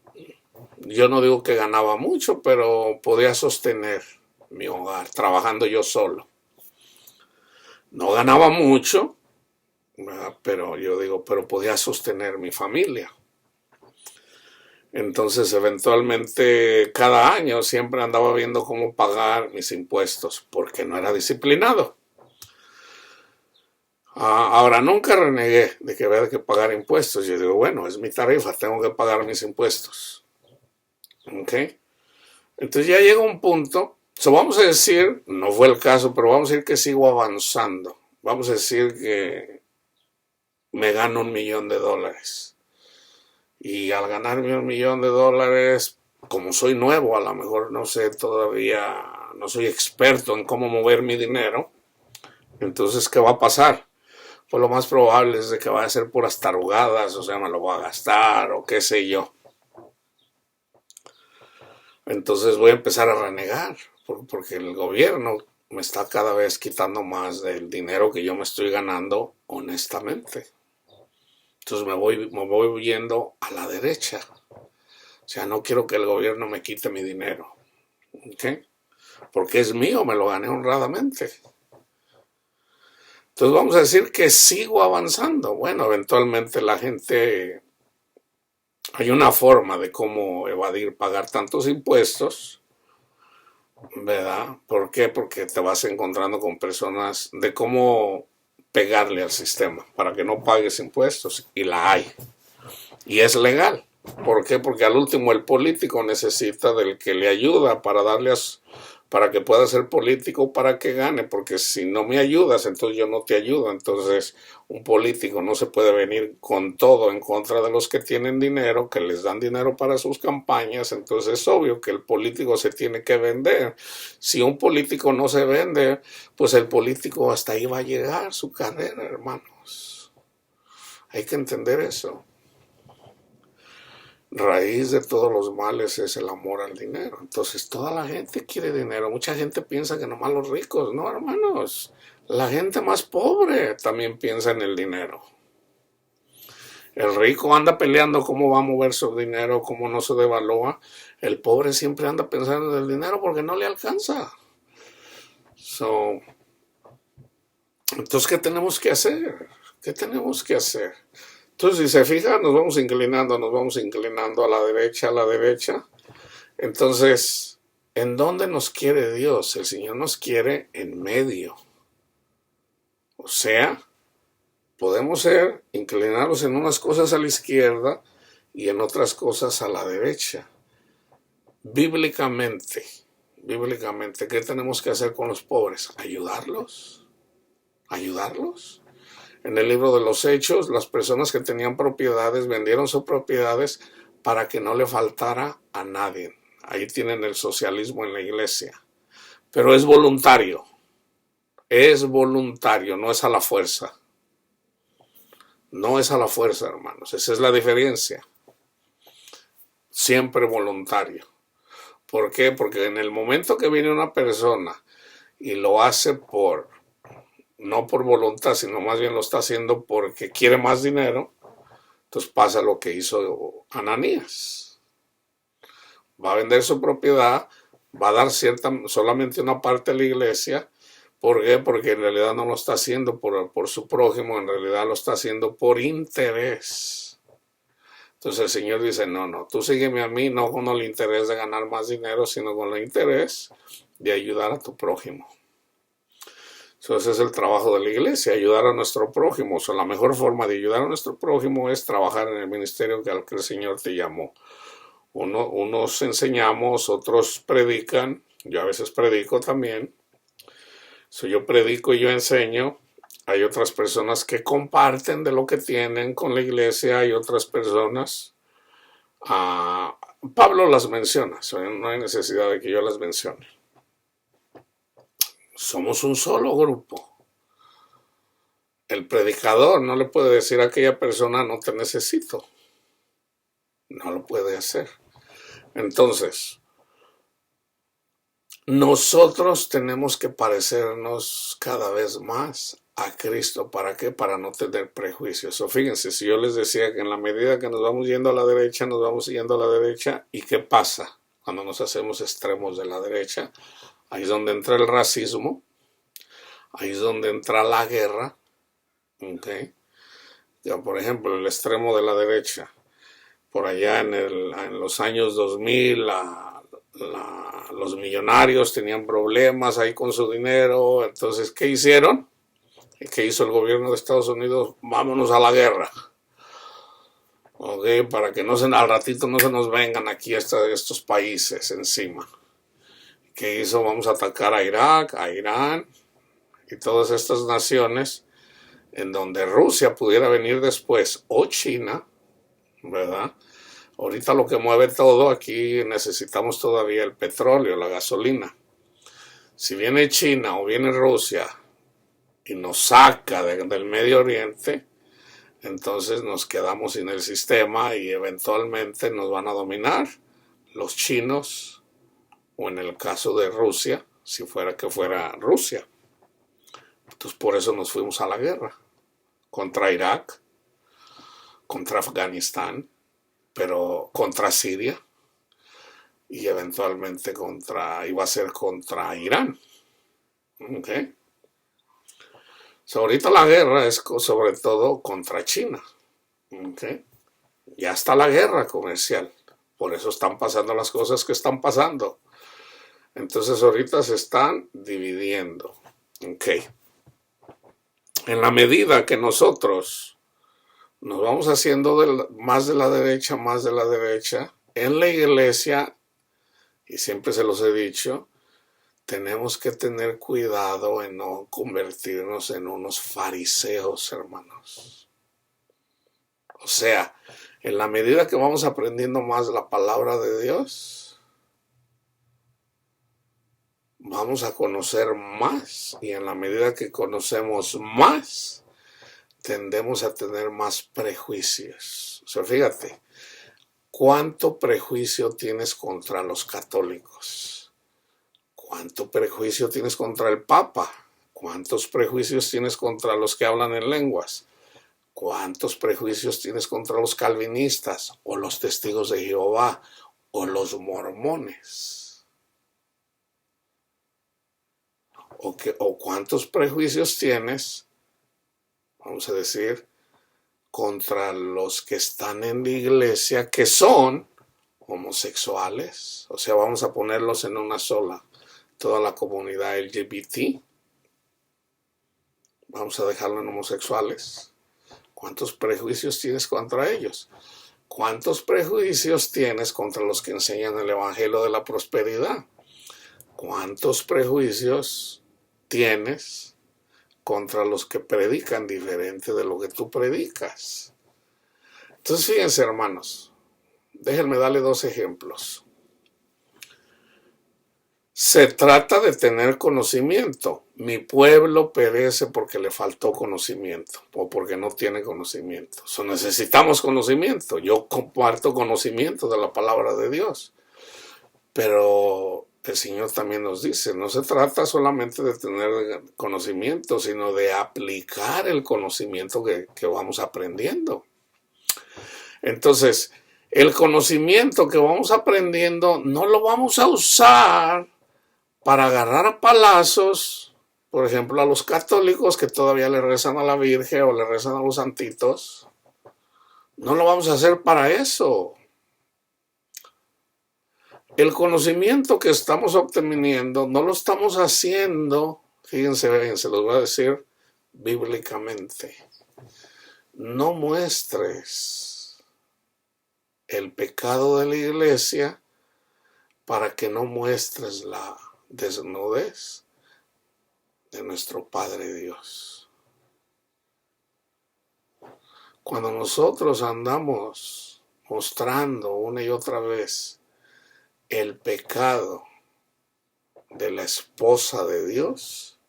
yo no digo que ganaba mucho, pero podía sostener mi hogar trabajando yo solo. No ganaba mucho, pero pero podía sostener mi familia. Entonces, eventualmente, cada año siempre andaba viendo cómo pagar mis impuestos, porque no era disciplinado. Ahora, nunca renegué de que había que pagar impuestos. Yo digo, bueno, es mi tarifa, tengo que pagar mis impuestos. ¿Ok? Entonces ya llega un punto, vamos a decir, no fue el caso, pero vamos a decir que sigo avanzando. Vamos a decir que me gano $1,000,000. Y al ganarme $1,000,000, como soy nuevo, a lo mejor no sé todavía, no soy experto en cómo mover mi dinero. Entonces, ¿qué va a pasar? Pues lo más probable es de que vaya a ser puras tarugadas, o sea, me lo voy a gastar o qué sé yo. Entonces voy a empezar a renegar, porque el gobierno me está cada vez quitando más del dinero que yo me estoy ganando honestamente. Entonces me voy yendo a la derecha. O sea, no quiero que el gobierno me quite mi dinero. ¿Ok? Porque es mío, me lo gané honradamente. Entonces vamos a decir que sigo avanzando. Bueno, eventualmente la gente... Hay una forma de cómo evadir pagar tantos impuestos, ¿verdad? ¿Por qué? Porque te vas encontrando con personas de cómo pegarle al sistema para que no pagues impuestos, y la hay. Y es legal. ¿Por qué? Porque al último el político necesita del que le ayuda para para que pueda ser político, para que gane, porque si no me ayudas, entonces yo no te ayudo. Entonces un político no se puede venir con todo en contra de los que tienen dinero, que les dan dinero para sus campañas. Entonces es obvio que el político se tiene que vender. Si un político no se vende, pues el político hasta ahí va a llegar su carrera, hermanos. Hay que entender eso. Raíz de todos los males es el amor al dinero. Entonces toda la gente quiere dinero. Mucha gente piensa que nomás los ricos. No, hermanos. La gente más pobre también piensa en el dinero. El rico anda peleando cómo va a mover su dinero, cómo no se devalúa. El pobre siempre anda pensando en el dinero porque no le alcanza. Entonces, ¿qué tenemos que hacer? ¿Qué tenemos que hacer? Entonces, si se fija, nos vamos inclinando a la derecha. Entonces, ¿en dónde nos quiere Dios? El Señor nos quiere en medio. O sea, podemos inclinados en unas cosas a la izquierda y en otras cosas a la derecha. Bíblicamente, ¿qué tenemos que hacer con los pobres? ¿Ayudarlos? En el libro de los Hechos, las personas que tenían propiedades vendieron sus propiedades para que no le faltara a nadie. Ahí tienen el socialismo en la iglesia. Pero es voluntario. No es a la fuerza. No es a la fuerza, hermanos. Esa es la diferencia. Siempre voluntario. ¿Por qué? Porque en el momento que viene una persona y lo hace no por voluntad, sino más bien lo está haciendo porque quiere más dinero, entonces pasa lo que hizo Ananías. Va a vender su propiedad, va a dar solamente una parte a la iglesia. ¿Por qué? Porque en realidad no lo está haciendo por su prójimo, en realidad lo está haciendo por interés. Entonces el Señor dice, no, tú sígueme a mí, no con el interés de ganar más dinero, sino con el interés de ayudar a tu prójimo. Ese es el trabajo de la iglesia, ayudar a nuestro prójimo. La mejor forma de ayudar a nuestro prójimo es trabajar en el ministerio al que el Señor te llamó. Unos enseñamos, otros predican. Yo a veces predico también. Yo predico y yo enseño. Hay otras personas que comparten de lo que tienen con la iglesia. Hay otras personas. Pablo las menciona. No hay necesidad de que yo las mencione. Somos un solo grupo. El predicador no le puede decir a aquella persona no te necesito. No lo puede hacer. Entonces, nosotros tenemos que parecernos cada vez más a Cristo. ¿Para qué? Para no tener prejuicios. Fíjense, si yo les decía que en la medida que nos vamos yendo a la derecha, nos vamos yendo a la derecha, ¿y qué pasa cuando nos hacemos extremos de la derecha? Ahí es donde entra el racismo, ahí es donde entra la guerra. Okay. Ya, por ejemplo, el extremo de la derecha, por allá en los años 2000, los millonarios tenían problemas ahí con su dinero. Entonces, ¿qué hicieron? ¿Qué hizo el gobierno de Estados Unidos? Vámonos a la guerra. Okay, para que al ratito no se nos vengan aquí estos países encima. ¿Qué hizo? Vamos a atacar a Irak, a Irán y todas estas naciones en donde Rusia pudiera venir después, o China, ¿verdad? Ahorita lo que mueve todo, aquí necesitamos todavía el petróleo, la gasolina. Si viene China o viene Rusia y nos saca del Medio Oriente, entonces nos quedamos sin el sistema y eventualmente nos van a dominar los chinos, o en el caso de Rusia, si fuera que fuera Rusia. Entonces por eso nos fuimos a la guerra contra Irak, contra Afganistán, pero contra Siria y eventualmente iba a ser contra Irán. Okay. Ahorita la guerra es sobre todo contra China. Okay. Ya está la guerra comercial, por eso están pasando las cosas que están pasando. Entonces ahorita se están dividiendo. Okay. En la medida que nosotros nos vamos haciendo más de la derecha, más de la derecha. En la iglesia, y siempre se los he dicho, tenemos que tener cuidado en no convertirnos en unos fariseos, hermanos. O sea, en la medida que vamos aprendiendo más la palabra de Dios, vamos a conocer más, y en la medida que conocemos más, tendemos a tener más prejuicios. O sea, fíjate, ¿cuánto prejuicio tienes contra los católicos? ¿Cuánto prejuicio tienes contra el Papa? ¿Cuántos prejuicios tienes contra los que hablan en lenguas? ¿Cuántos prejuicios tienes contra los calvinistas o los testigos de Jehová o los mormones? ¿O cuántos prejuicios tienes, vamos a decir, contra los que están en la iglesia que son homosexuales? O sea, vamos a ponerlos en una sola, toda la comunidad LGBT. Vamos a dejarlo en homosexuales. ¿Cuántos prejuicios tienes contra ellos? ¿Cuántos prejuicios tienes contra los que enseñan el evangelio de la prosperidad? ¿Cuántos prejuicios tienes contra los que predican diferente de lo que tú predicas? Entonces, fíjense, hermanos, déjenme darle 2 ejemplos. Se trata de tener conocimiento. Mi pueblo perece porque le faltó conocimiento o porque no tiene conocimiento. Necesitamos conocimiento. Yo comparto conocimiento de la palabra de Dios. Pero el Señor también nos dice, no se trata solamente de tener conocimiento, sino de aplicar el conocimiento que vamos aprendiendo. Entonces, el conocimiento que vamos aprendiendo no lo vamos a usar para agarrar a palazos, por ejemplo, a los católicos que todavía le rezan a la Virgen o le rezan a los santitos. No lo vamos a hacer para eso. El conocimiento que estamos obteniendo no lo estamos haciendo, fíjense, los voy a decir bíblicamente. No muestres el pecado de la iglesia para que no muestres la desnudez de nuestro Padre Dios. Cuando nosotros andamos mostrando una y otra vez el pecado de la esposa de Dios,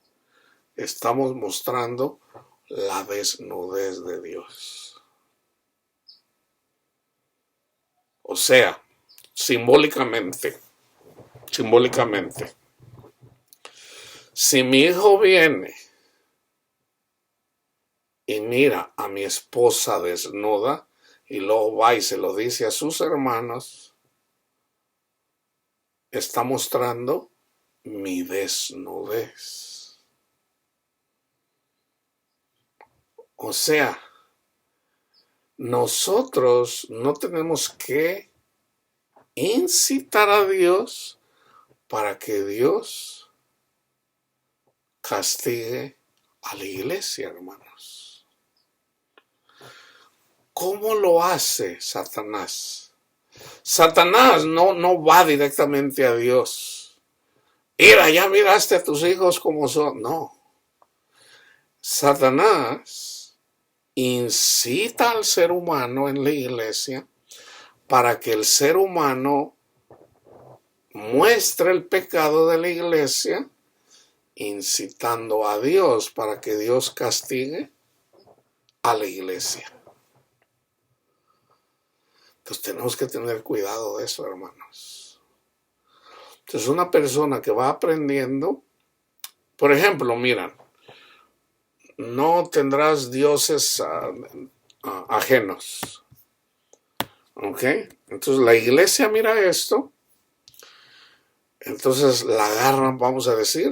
estamos mostrando la desnudez de Dios. O sea, simbólicamente, si mi hijo viene y mira a mi esposa desnuda y luego va y se lo dice a sus hermanos, está mostrando mi desnudez. O sea, nosotros no tenemos que incitar a Dios para que Dios castigue a la iglesia, hermanos. ¿Cómo lo hace Satanás? Satanás no va directamente a Dios. Mira, ya miraste a tus hijos como son. No. Satanás incita al ser humano en la iglesia para que el ser humano muestre el pecado de la iglesia, incitando a Dios para que Dios castigue a la iglesia. Entonces tenemos que tener cuidado de eso, hermanos. Entonces una persona que va aprendiendo, por ejemplo, miran, no tendrás dioses ajenos. ¿Ok? Entonces la iglesia mira esto, entonces la agarran, vamos a decir,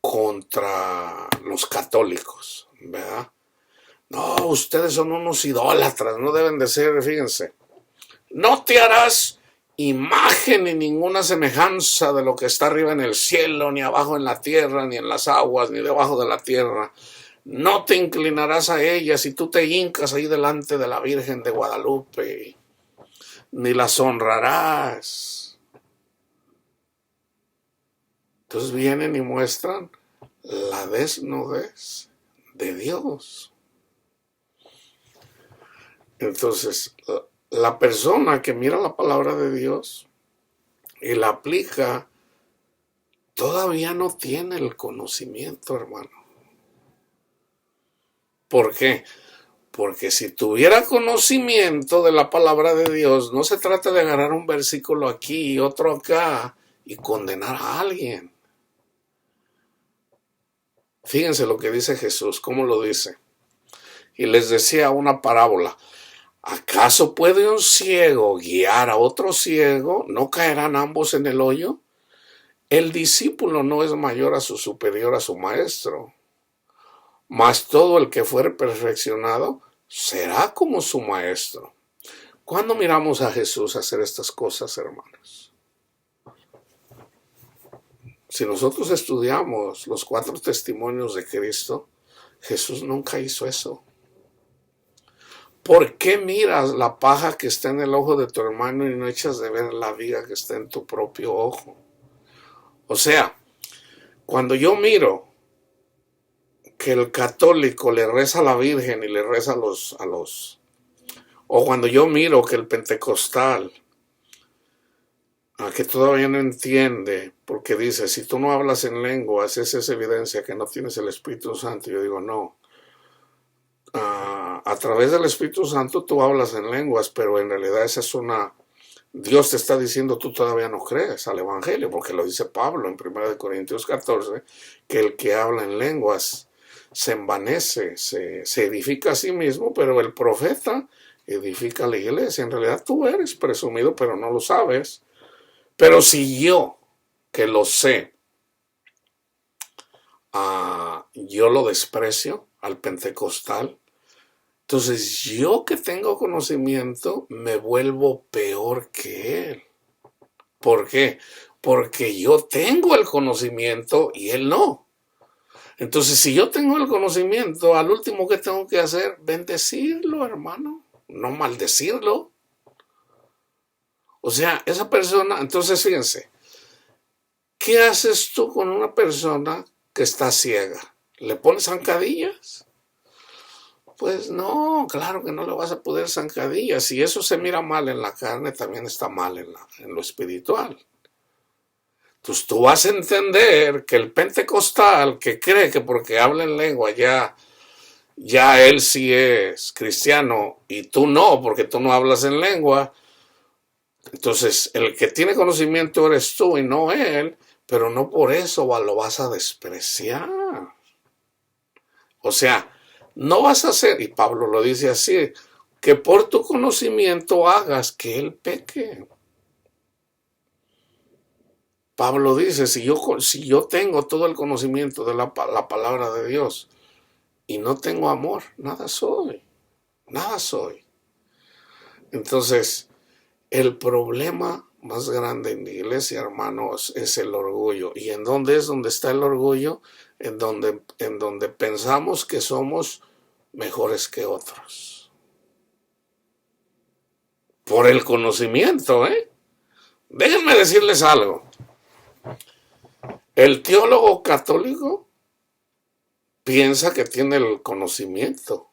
contra los católicos, ¿verdad? No, ustedes son unos idólatras, no deben de ser, fíjense. No te harás imagen ni ninguna semejanza de lo que está arriba en el cielo, ni abajo en la tierra, ni en las aguas, ni debajo de la tierra. no te inclinarás a ellas y tú te hincas ahí delante de la Virgen de Guadalupe, ni las honrarás. Entonces vienen y muestran la desnudez de Dios. Entonces, la persona que mira la palabra de Dios y la aplica, todavía no tiene el conocimiento, hermano. ¿Por qué? Porque si tuviera conocimiento de la palabra de Dios, no se trata de agarrar un versículo aquí y otro acá y condenar a alguien. Fíjense lo que dice Jesús, cómo lo dice. Y les decía una parábola. ¿Acaso puede un ciego guiar a otro ciego? ¿No caerán ambos en el hoyo? El discípulo no es mayor a su superior, a su maestro. Mas todo el que fuere perfeccionado será como su maestro. ¿Cuándo miramos a Jesús hacer estas cosas, hermanos? Si nosotros estudiamos los 4 testimonios de Cristo, Jesús nunca hizo eso. ¿Por qué miras la paja que está en el ojo de tu hermano y no echas de ver la viga que está en tu propio ojo? O sea, cuando yo miro que el católico le reza a la Virgen y le reza o cuando yo miro que el pentecostal, que todavía no entiende, porque dice, si tú no hablas en lenguas, esa es evidencia que no tienes el Espíritu Santo. Yo digo, no. A través del Espíritu Santo tú hablas en lenguas, pero en realidad esa es Dios te está diciendo, tú todavía no crees al Evangelio, porque lo dice Pablo en 1 Corintios 14, que el que habla en lenguas se envanece, se edifica a sí mismo, pero el profeta edifica a la iglesia. En realidad tú eres presumido, pero no lo sabes. Pero si yo, que lo sé, yo lo desprecio al pentecostal, entonces yo que tengo conocimiento me vuelvo peor que él. ¿Por qué? Porque yo tengo el conocimiento y él no. Entonces, si yo tengo el conocimiento, al último que tengo que hacer, bendecirlo, hermano, no maldecirlo. O sea, esa persona, entonces fíjense, ¿qué haces tú con una persona que está ciega? ¿Le pones zancadillas? Pues no, claro que no le vas a poner zancadillas. Si eso se mira mal en la carne, también está mal en lo espiritual. Entonces tú vas a entender que el pentecostal que cree que porque habla en lengua ya él sí es cristiano y tú no, porque tú no hablas en lengua. Entonces el que tiene conocimiento eres tú y no él, pero no por eso lo vas a despreciar. O sea, no vas a hacer, y Pablo lo dice así, que por tu conocimiento hagas que él peque. Pablo dice, si yo tengo todo el conocimiento de la palabra de Dios y no tengo amor, nada soy, nada soy. Entonces, el problema más grande en la iglesia, hermanos, es el orgullo. ¿Y en dónde es donde está el orgullo? En donde pensamos que somos mejores que otros. Por el conocimiento, ¿eh? Déjenme decirles algo. El teólogo católico piensa que tiene el conocimiento,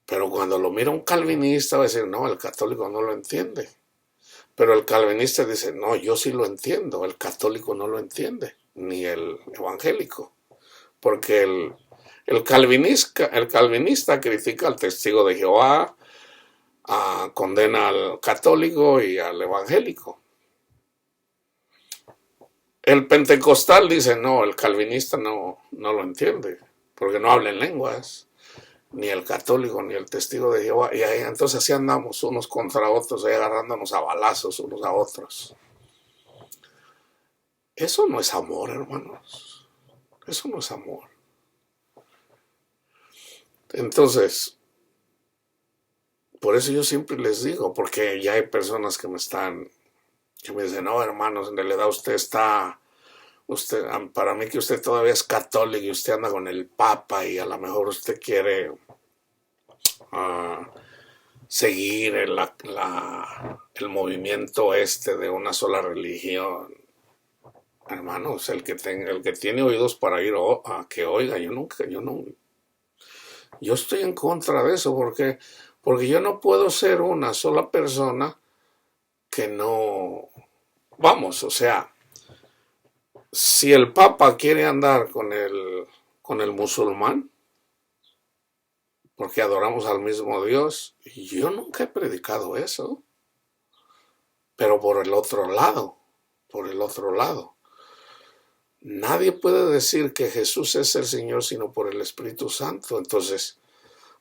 pero cuando lo mira un calvinista va a decir, no, el católico no lo entiende. Pero el calvinista dice, no, yo sí lo entiendo, el católico no lo entiende, ni el evangélico, porque el calvinista critica al testigo de Jehová, condena al católico y al evangélico. El pentecostal dice, no, el calvinista no lo entiende, porque no habla en lenguas, ni el católico, ni el testigo de Jehová. Y ahí entonces así andamos unos contra otros, ahí agarrándonos a balazos unos a otros. Eso no es amor, hermanos. Eso no es amor. Entonces, por eso yo siempre les digo, porque ya hay personas que me dicen, no, hermanos, en realidad usted está Usted, para mí que usted todavía es católico y usted anda con el Papa y a lo mejor usted quiere seguir el movimiento este de una sola religión. Hermanos, el que tiene oídos para ir a que oiga, yo estoy en contra de eso porque yo no puedo ser una sola persona que no, vamos, o sea, si el Papa quiere andar con el musulmán, porque adoramos al mismo Dios, yo nunca he predicado eso, pero por el otro lado, nadie puede decir que Jesús es el Señor sino por el Espíritu Santo. Entonces,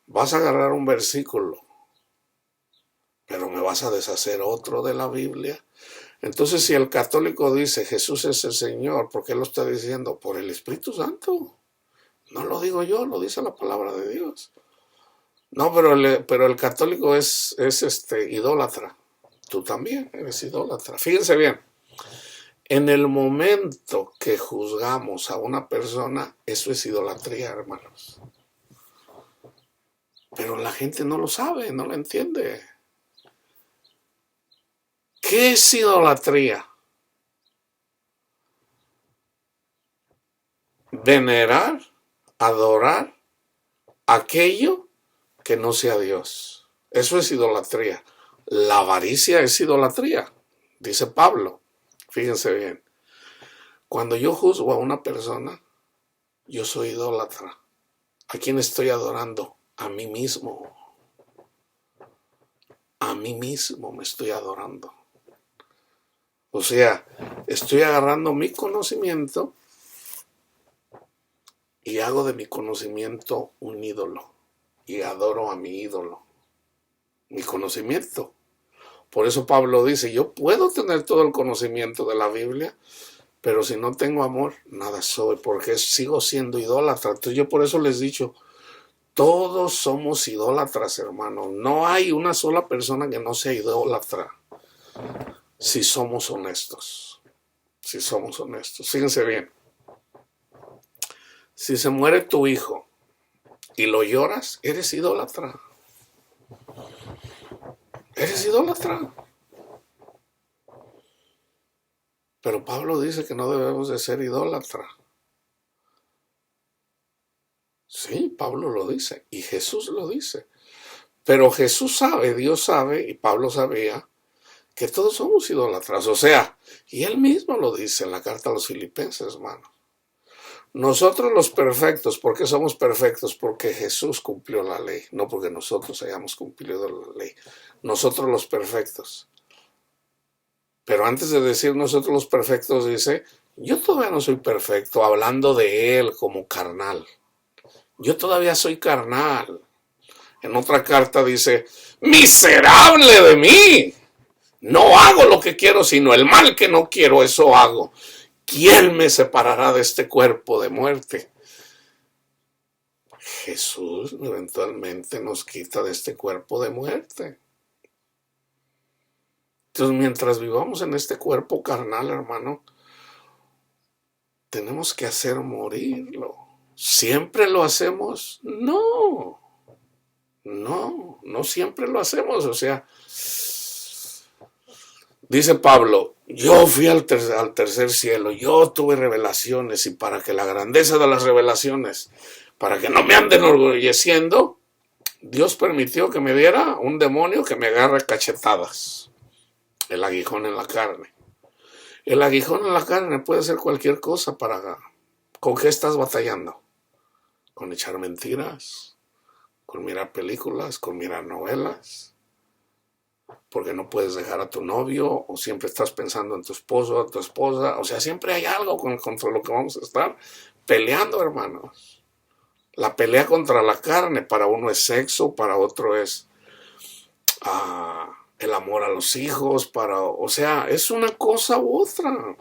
vas a agarrar un versículo, pero me vas a deshacer otro de la Biblia. Entonces, si el católico dice Jesús es el Señor, ¿por qué lo está diciendo? Por el Espíritu Santo. No lo digo yo, lo dice la palabra de Dios. No, pero el católico es idólatra. Tú también eres idólatra. Fíjense bien. En el momento que juzgamos a una persona, eso es idolatría, hermanos. Pero la gente no lo sabe, no lo entiende. ¿Qué es idolatría? Venerar, adorar aquello que no sea Dios. Eso es idolatría. La avaricia es idolatría, dice Pablo. Fíjense bien. Cuando yo juzgo a una persona, yo soy idólatra. ¿A quién estoy adorando? A mí mismo. A mí mismo me estoy adorando. O sea, estoy agarrando mi conocimiento y hago de mi conocimiento un ídolo. Y adoro a mi ídolo. Mi conocimiento. Por eso Pablo dice, yo puedo tener todo el conocimiento de la Biblia, pero si no tengo amor, nada soy, porque sigo siendo idólatra. Entonces yo por eso les he dicho, todos somos idólatras, hermanos. No hay una sola persona que no sea idólatra. Si somos honestos. Si somos honestos. Fíjense bien. Si se muere tu hijo y lo lloras, eres idólatra. Eres idólatra. Pero Pablo dice que no debemos de ser idólatra. Sí, Pablo lo dice y Jesús lo dice. Pero Jesús sabe, Dios sabe y Pablo sabía que todos somos idólatras. O sea, y él mismo lo dice en la carta a los Filipenses, hermano. Nosotros los perfectos, ¿por qué somos perfectos? Porque Jesús cumplió la ley, no porque nosotros hayamos cumplido la ley. Nosotros los perfectos. Pero antes de decir nosotros los perfectos, dice, yo todavía no soy perfecto, hablando de él como carnal. Yo todavía soy carnal. En otra carta dice, miserable de mí. No hago lo que quiero, sino el mal que no quiero, eso hago. ¿Quién me separará de este cuerpo de muerte? Jesús eventualmente nos quita de este cuerpo de muerte. Entonces, mientras vivamos en este cuerpo carnal, hermano, tenemos que hacer morirlo. ¿Siempre lo hacemos? No. No siempre lo hacemos. O sea, dice Pablo, yo fui al tercer cielo, yo tuve revelaciones y para que la grandeza de las revelaciones, para que no me anden enorgulleciendo, Dios permitió que me diera un demonio que me agarre cachetadas. El aguijón en la carne. El aguijón en la carne puede ser cualquier cosa para... ¿Con qué estás batallando? ¿Con echar mentiras? ¿Con mirar películas? ¿Con mirar novelas? Porque no puedes dejar a tu novio, o siempre estás pensando en tu esposo o tu esposa. O sea, siempre hay algo contra lo que vamos a estar peleando, hermanos. La pelea contra la carne, para uno es sexo, para otro es el amor a los hijos, o sea, es una cosa u otra.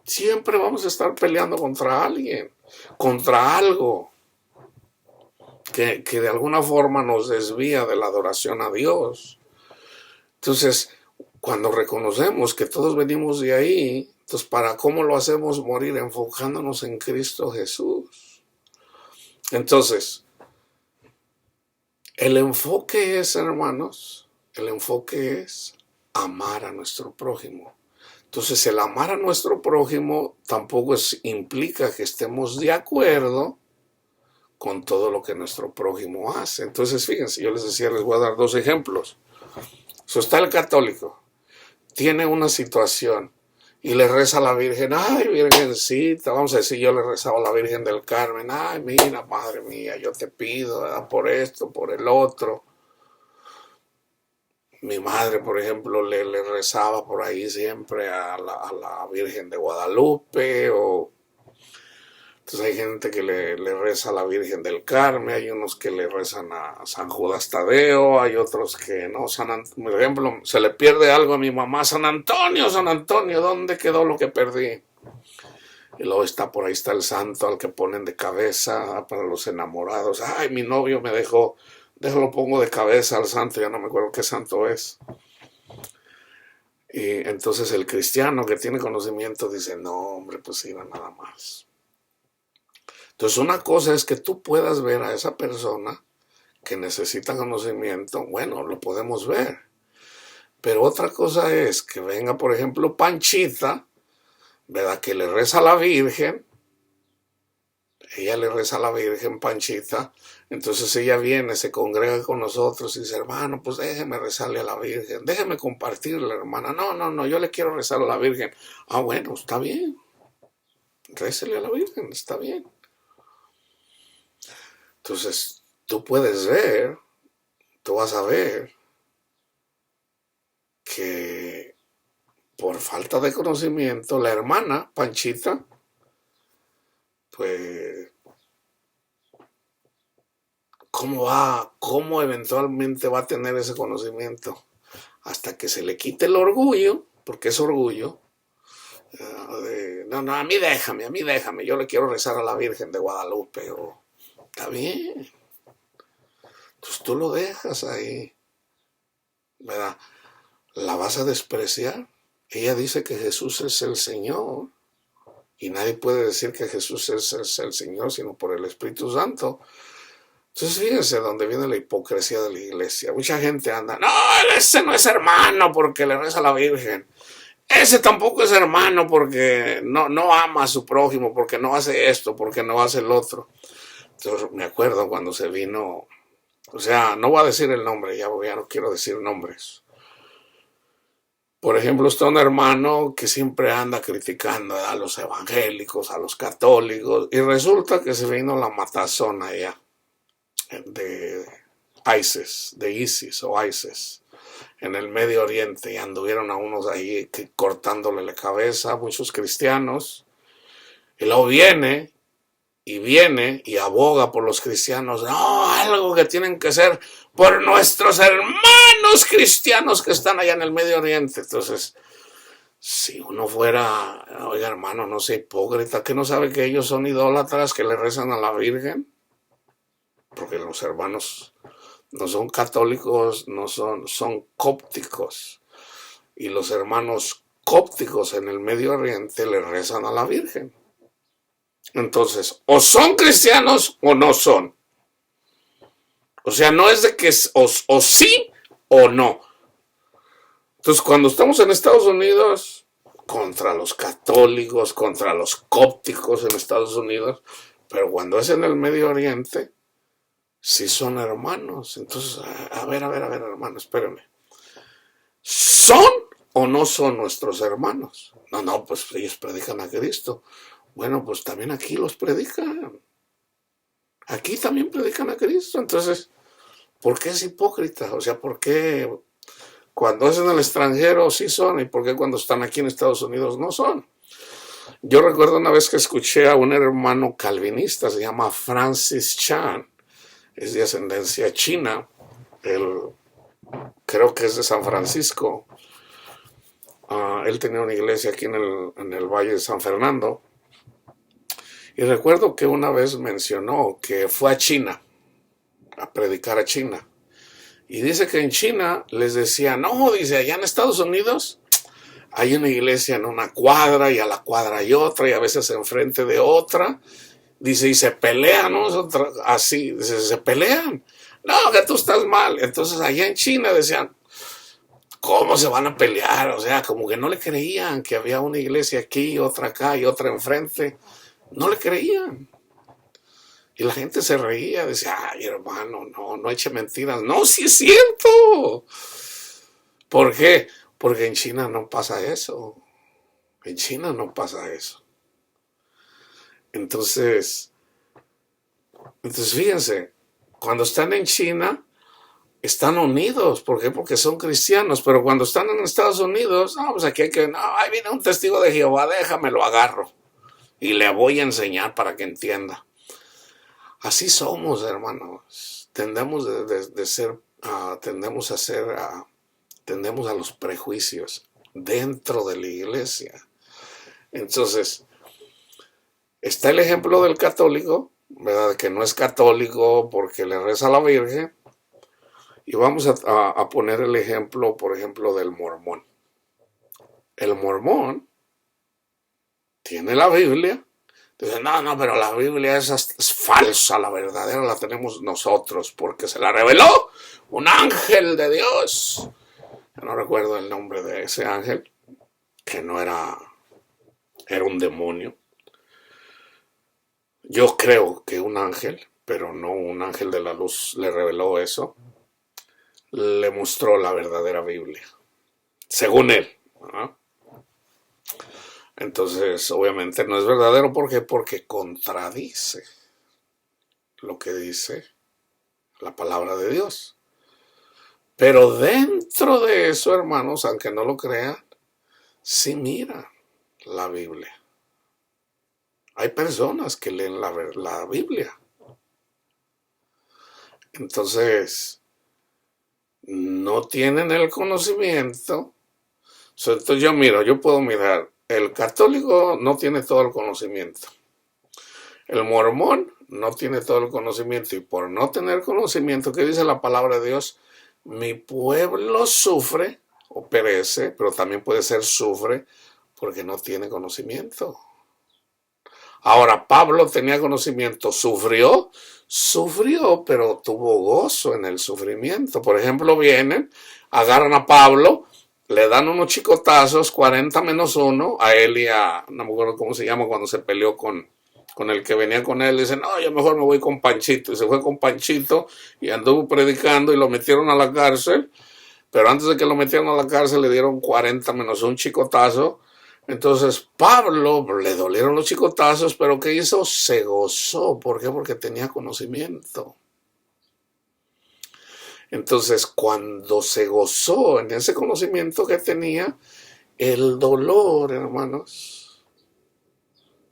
Siempre vamos a estar peleando contra alguien, contra algo que de alguna forma nos desvía de la adoración a Dios. Entonces, cuando reconocemos que todos venimos de ahí, Entonces, ¿cómo lo hacemos morir? Enfocándonos en Cristo Jesús. Entonces, el enfoque es, hermanos, el enfoque es amar a nuestro prójimo. Entonces, el amar a nuestro prójimo tampoco implica que estemos de acuerdo con todo lo que nuestro prójimo hace. Entonces, fíjense, yo les decía, les voy a dar 2 ejemplos. Está el católico, tiene una situación y le reza a la Virgen, ay, Virgencita, vamos a decir, yo le rezaba a la Virgen del Carmen, ay, mira, madre mía, yo te pido, ¿verdad? Por esto, por el otro. Mi madre, por ejemplo, le rezaba por ahí siempre a la Virgen de Guadalupe, entonces hay gente que le reza a la Virgen del Carmen, hay unos que le rezan a San Judas Tadeo, hay otros que no, por ejemplo, se le pierde algo a mi mamá, San Antonio, ¿dónde quedó lo que perdí? Y luego por ahí está el santo al que ponen de cabeza para los enamorados, ay, mi novio me dejó, déjalo pongo de cabeza al santo, ya no me acuerdo qué santo es. Y entonces el cristiano que tiene conocimiento dice, no, hombre, pues iba nada más. Entonces una cosa es que tú puedas ver a esa persona que necesita conocimiento, bueno, lo podemos ver. Pero otra cosa es que venga, por ejemplo, Panchita, ¿verdad? Que le reza a la Virgen, ella le reza a la Virgen, Panchita, entonces ella viene, se congrega con nosotros y dice, hermano, pues déjeme rezarle a la Virgen, déjeme compartirle, hermana. No, yo le quiero rezar a la Virgen. Ah, bueno, está bien, récele a la Virgen, está bien. Entonces, tú puedes ver, tú vas a ver que por falta de conocimiento, la hermana Panchita, pues, ¿cómo eventualmente va a tener ese conocimiento? Hasta que se le quite el orgullo, porque es orgullo. No, a mí déjame, yo le quiero rezar a la Virgen de Guadalupe, está bien. Entonces tú lo dejas ahí, ¿verdad? ¿La vas a despreciar? Ella dice que Jesús es el Señor y nadie puede decir que Jesús es el Señor sino por el Espíritu Santo. Entonces fíjense dónde viene la hipocresía de la iglesia. Mucha gente anda, no, ese no es hermano porque le reza a la Virgen. Ese tampoco es hermano porque no ama a su prójimo, porque no hace esto, porque no hace el otro. Entonces me acuerdo cuando se vino, o sea, no voy a decir el nombre, ya no quiero decir nombres. Por ejemplo, está un hermano que siempre anda criticando a los evangélicos, a los católicos, y resulta que se vino la matazón allá de ISIS, en el Medio Oriente, y anduvieron a unos ahí cortándole la cabeza a muchos cristianos, y luego viene y aboga por los cristianos, no, algo que tienen que hacer por nuestros hermanos cristianos que están allá en el Medio Oriente. Entonces, si uno fuera, oiga hermano, no sea hipócrita, que no sabe que ellos son idólatras, que le rezan a la Virgen, porque los hermanos no son católicos, son cópticos, y los hermanos cópticos en el Medio Oriente le rezan a la Virgen. Entonces, o son cristianos o no son. O sea, no es de que o sí o no. Entonces, cuando estamos en Estados Unidos, contra los católicos, contra los cópticos en Estados Unidos, pero cuando es en el Medio Oriente, sí son hermanos. Entonces, a ver, hermano, espérenme. ¿Son o no son nuestros hermanos? No, pues ellos predican a Cristo. Bueno, pues también aquí los predican. Aquí también predican a Cristo. Entonces, ¿por qué es hipócrita? O sea, ¿por qué cuando es en el extranjero sí son y por qué cuando están aquí en Estados Unidos no son? Yo recuerdo una vez que escuché a un hermano calvinista, se llama Francis Chan, es de ascendencia china, creo que es de San Francisco. Él tenía una iglesia aquí en el Valle de San Fernando. Y recuerdo que una vez mencionó que fue a China, a predicar a China. Y dice que en China les decía, no, dice, allá en Estados Unidos, hay una iglesia en una cuadra y a la cuadra hay otra y a veces enfrente de otra. Dice, y se pelean, ¿no? Así, dice, se pelean. No, que tú estás mal. Entonces allá en China decían, ¿cómo se van a pelear? O sea, como que no le creían que había una iglesia aquí, otra acá y otra enfrente. No le creían. Y la gente se reía, decía, ay, hermano, no eche mentiras. No, sí es cierto. ¿Por qué? Porque en China no pasa eso. En China no pasa eso. Entonces fíjense, cuando están en China, están unidos. ¿Por qué? Porque son cristianos. Pero cuando están en Estados Unidos, no, pues aquí hay que, no, ahí viene un testigo de Jehová, déjame, lo agarro. Y le voy a enseñar para que entienda. Así somos, hermanos. Tendemos tendemos a los prejuicios dentro de la iglesia. Entonces, está el ejemplo del católico, ¿verdad? Que no es católico porque le reza a la Virgen. Y vamos a poner el ejemplo, por ejemplo, del mormón. El mormón tiene la Biblia. Dice, no, pero la Biblia es falsa, la verdadera la tenemos nosotros, porque se la reveló un ángel de Dios. Yo no recuerdo el nombre de ese ángel, que no era un demonio. Yo creo que un ángel, pero no un ángel de la luz, le reveló eso. Le mostró la verdadera Biblia, según él. ¿No? Entonces, obviamente no es verdadero. ¿Por qué? Porque contradice lo que dice la palabra de Dios. Pero dentro de eso, hermanos, aunque no lo crean, sí miran la Biblia. Hay personas que leen la Biblia. Entonces, no tienen el conocimiento. Entonces yo puedo mirar, el católico no tiene todo el conocimiento. El mormón no tiene todo el conocimiento. Y por no tener conocimiento, ¿qué dice la palabra de Dios? Mi pueblo sufre o perece, pero también puede ser sufre porque no tiene conocimiento. Ahora, Pablo tenía conocimiento, sufrió, pero tuvo gozo en el sufrimiento. Por ejemplo, vienen, agarran a Pablo, le dan unos chicotazos, 40 menos 1, a él y a, no me acuerdo cómo se llama, cuando se peleó con el que venía con él, dice, no, yo mejor me voy con Panchito. Y se fue con Panchito y anduvo predicando y lo metieron a la cárcel. Pero antes de que lo metieran a la cárcel le dieron 40 menos 1 chicotazo. Entonces Pablo le dolieron los chicotazos, pero ¿qué hizo? Se gozó. ¿Por qué? Porque tenía conocimiento. Entonces cuando se gozó en ese conocimiento que tenía, el dolor, hermanos,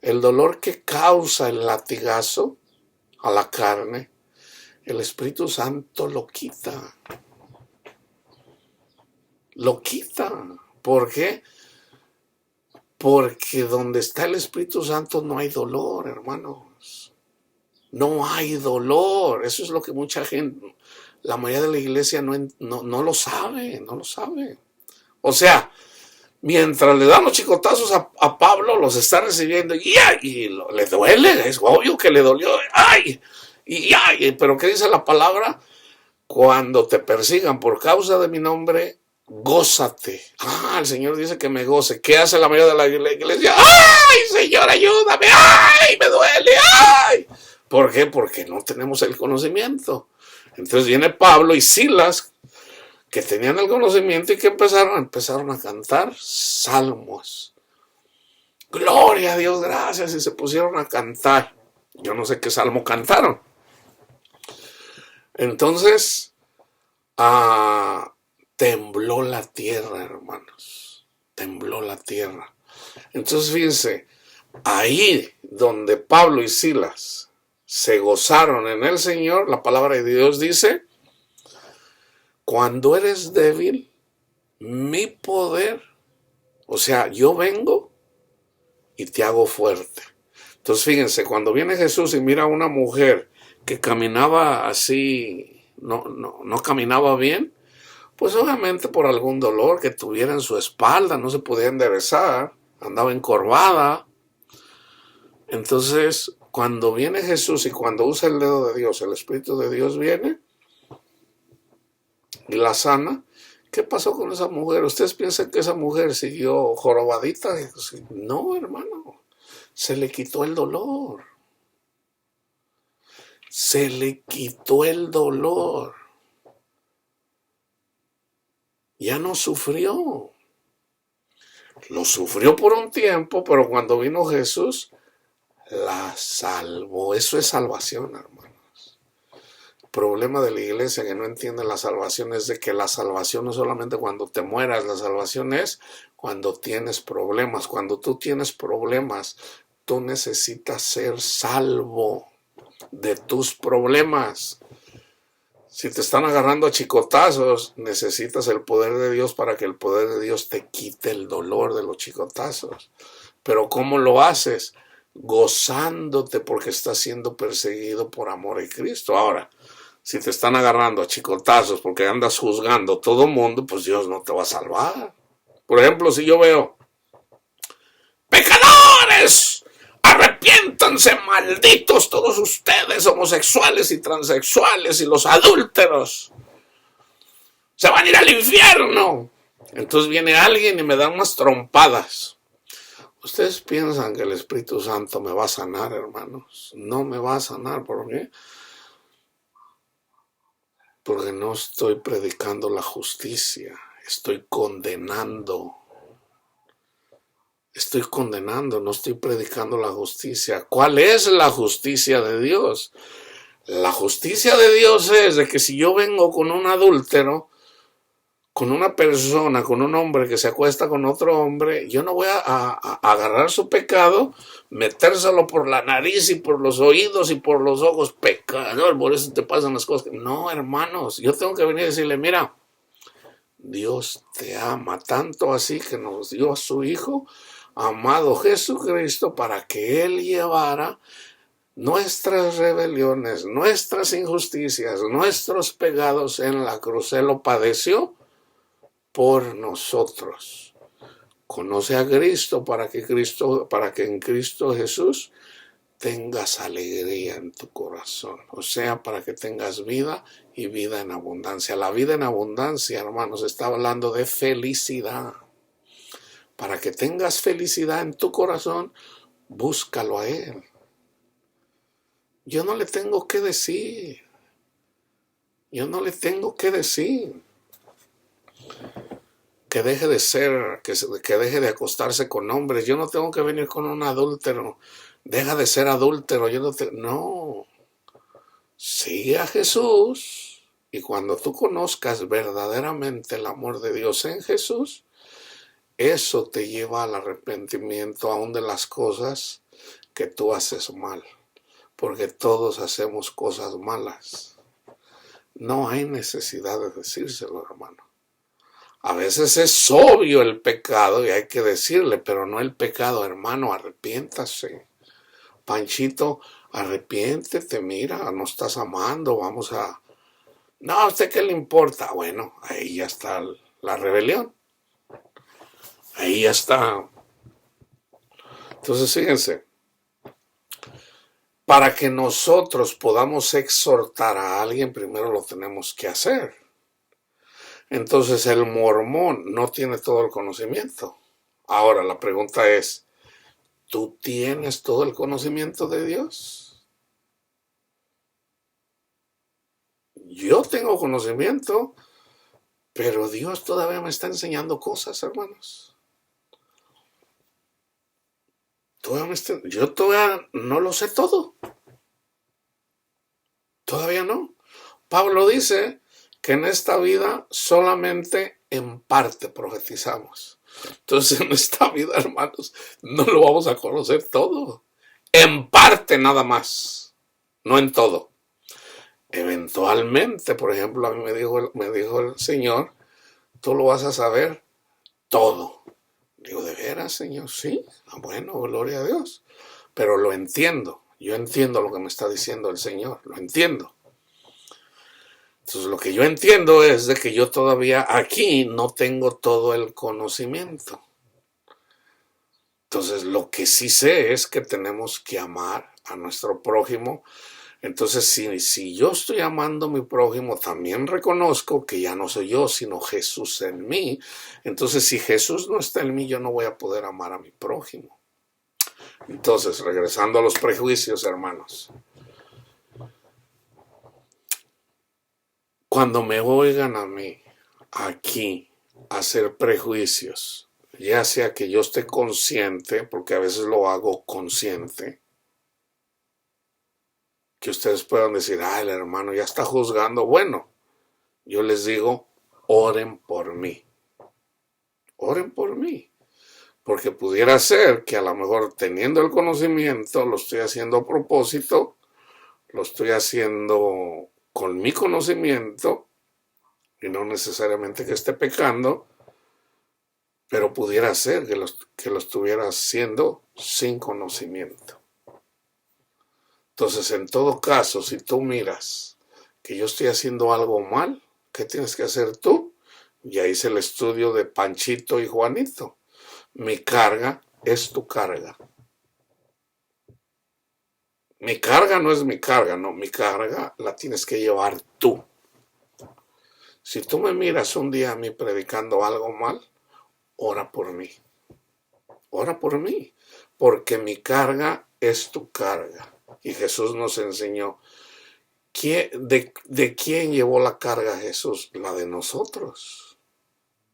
el dolor que causa el latigazo a la carne, el Espíritu Santo lo quita. Lo quita. ¿Por qué? Porque donde está el Espíritu Santo no hay dolor, hermanos. No hay dolor. Eso es lo que mucha gente, la mayoría de la iglesia no lo sabe, no lo sabe. O sea, mientras le dan los chicotazos a Pablo, los está recibiendo y le duele, es obvio que le dolió. ¡Ay! Pero ¿qué dice la palabra? Cuando te persigan por causa de mi nombre, gózate. El Señor dice que me goce. ¿Qué hace la mayoría de la iglesia? ¡Ay, Señor, ayúdame! ¡Ay, me duele! ¡Ay! ¿Por qué? Porque no tenemos el conocimiento. Entonces viene Pablo y Silas, que tenían el conocimiento y que empezaron a cantar salmos. Gloria a Dios, gracias. Y se pusieron a cantar. Yo no sé qué salmo cantaron. Entonces, tembló la tierra, hermanos. Tembló la tierra. Entonces, fíjense, ahí donde Pablo y Silas se gozaron en el Señor, la palabra de Dios dice, cuando eres débil, mi poder, o sea, yo vengo y te hago fuerte. Entonces, fíjense, cuando viene Jesús y mira a una mujer que caminaba así, no caminaba bien, Pues obviamente por algún dolor que tuviera en su espalda, no se podía enderezar, andaba encorvada. Entonces, cuando viene Jesús y cuando usa el dedo de Dios, el Espíritu de Dios viene y la sana. ¿Qué pasó con esa mujer? ¿Ustedes piensan que esa mujer siguió jorobadita? No, hermano, se le quitó el dolor. Se le quitó el dolor. Ya no sufrió. Lo sufrió por un tiempo, pero cuando vino Jesús, la salvó. Eso es salvación, hermanos. El problema de la iglesia que no entiende la salvación es de que la salvación no es solamente cuando te mueras, la salvación es cuando tienes problemas. Cuando tú tienes problemas, tú necesitas ser salvo de tus problemas. Si te están agarrando a chicotazos, necesitas el poder de Dios para que el poder de Dios te quite el dolor de los chicotazos. Pero ¿cómo lo haces? Gozándote porque estás siendo perseguido por amor a Cristo. Ahora, si te están agarrando a chicotazos porque andas juzgando a todo mundo, pues Dios no te va a salvar. Por ejemplo, si yo veo ¡pecadores! Arrepiéntanse, malditos todos ustedes, homosexuales y transexuales y los adúlteros. Se van a ir al infierno. Entonces viene alguien y me da unas trompadas. ¿Ustedes piensan que el Espíritu Santo me va a sanar, hermanos? No me va a sanar. ¿Por qué? Porque no estoy predicando la justicia. Estoy condenando. Estoy condenando, no estoy predicando la justicia. ¿Cuál es la justicia de Dios? La justicia de Dios es de que si yo vengo con un adúltero, con una persona, con un hombre que se acuesta con otro hombre, yo no voy a agarrar su pecado, metérselo por la nariz y por los oídos y por los ojos. Pecador, por eso te pasan las cosas. No, hermanos, yo tengo que venir y decirle, mira, Dios te ama tanto así que nos dio a su Hijo, amado Jesucristo, para que Él llevara nuestras rebeliones, nuestras injusticias, nuestros pecados en la cruz. Él lo padeció por nosotros. Conoce a Cristo para que en Cristo Jesús tengas alegría en tu corazón. O sea, para que tengas vida y vida en abundancia. La vida en abundancia, hermanos, está hablando de felicidad. Para que tengas felicidad en tu corazón, búscalo a Él. Yo no le tengo que decir. Yo no le tengo que decir que deje de ser, que deje de acostarse con hombres. Yo no tengo que venir con un adúltero. Deja de ser adúltero. No. Sigue a Jesús. Y cuando tú conozcas verdaderamente el amor de Dios en Jesús, eso te lleva al arrepentimiento aún de las cosas que tú haces mal. Porque todos hacemos cosas malas. No hay necesidad de decírselo, hermano. A veces es obvio el pecado y hay que decirle, pero no el pecado, hermano, arrepiéntase. Panchito, arrepiéntete, mira, no estás amando, vamos a... No, ¿a usted qué le importa? Bueno, ahí ya está la rebelión. Ahí ya está. Entonces, fíjense, para que nosotros podamos exhortar a alguien, primero lo tenemos que hacer. Entonces, el mormón no tiene todo el conocimiento. Ahora, la pregunta es, ¿tú tienes todo el conocimiento de Dios? Yo tengo conocimiento, pero Dios todavía me está enseñando cosas, hermanos. Yo todavía no lo sé todo. Todavía no. Pablo dice que en esta vida solamente en parte profetizamos. Entonces en esta vida, hermanos, no lo vamos a conocer todo. En parte nada más, no en todo. Eventualmente, por ejemplo, a mí me dijo el Señor, tú lo vas a saber todo. Digo, ¿de veras, Señor? Sí. Bueno, gloria a Dios. Pero lo entiendo. Yo entiendo lo que me está diciendo el Señor. Lo entiendo. Entonces lo que yo entiendo es de que yo todavía aquí no tengo todo el conocimiento. Entonces lo que sí sé es que tenemos que amar a nuestro prójimo. Entonces si yo estoy amando a mi prójimo, también reconozco que ya no soy yo, sino Jesús en mí. Entonces si Jesús no está en mí, yo no voy a poder amar a mi prójimo. Entonces, regresando a los prejuicios, hermanos. Cuando me oigan a mí aquí hacer prejuicios, ya sea que yo esté consciente, porque a veces lo hago consciente, que ustedes puedan decir, el hermano ya está juzgando. Bueno, yo les digo, oren por mí. Oren por mí. Porque pudiera ser que a lo mejor teniendo el conocimiento, lo estoy haciendo a propósito, lo estoy haciendo con mi conocimiento, y no necesariamente que esté pecando, pero pudiera ser que lo estuviera haciendo sin conocimiento. Entonces, en todo caso, si tú miras que yo estoy haciendo algo mal, ¿qué tienes que hacer tú? Ya hice el estudio de Panchito y Juanito. Mi carga es tu carga. Mi carga no es mi carga, no, mi carga la tienes que llevar tú. Si tú me miras un día a mí predicando algo mal, ora por mí. Ora por mí, porque mi carga es tu carga. Y Jesús nos enseñó, ¿de quién llevó la carga Jesús? La de nosotros.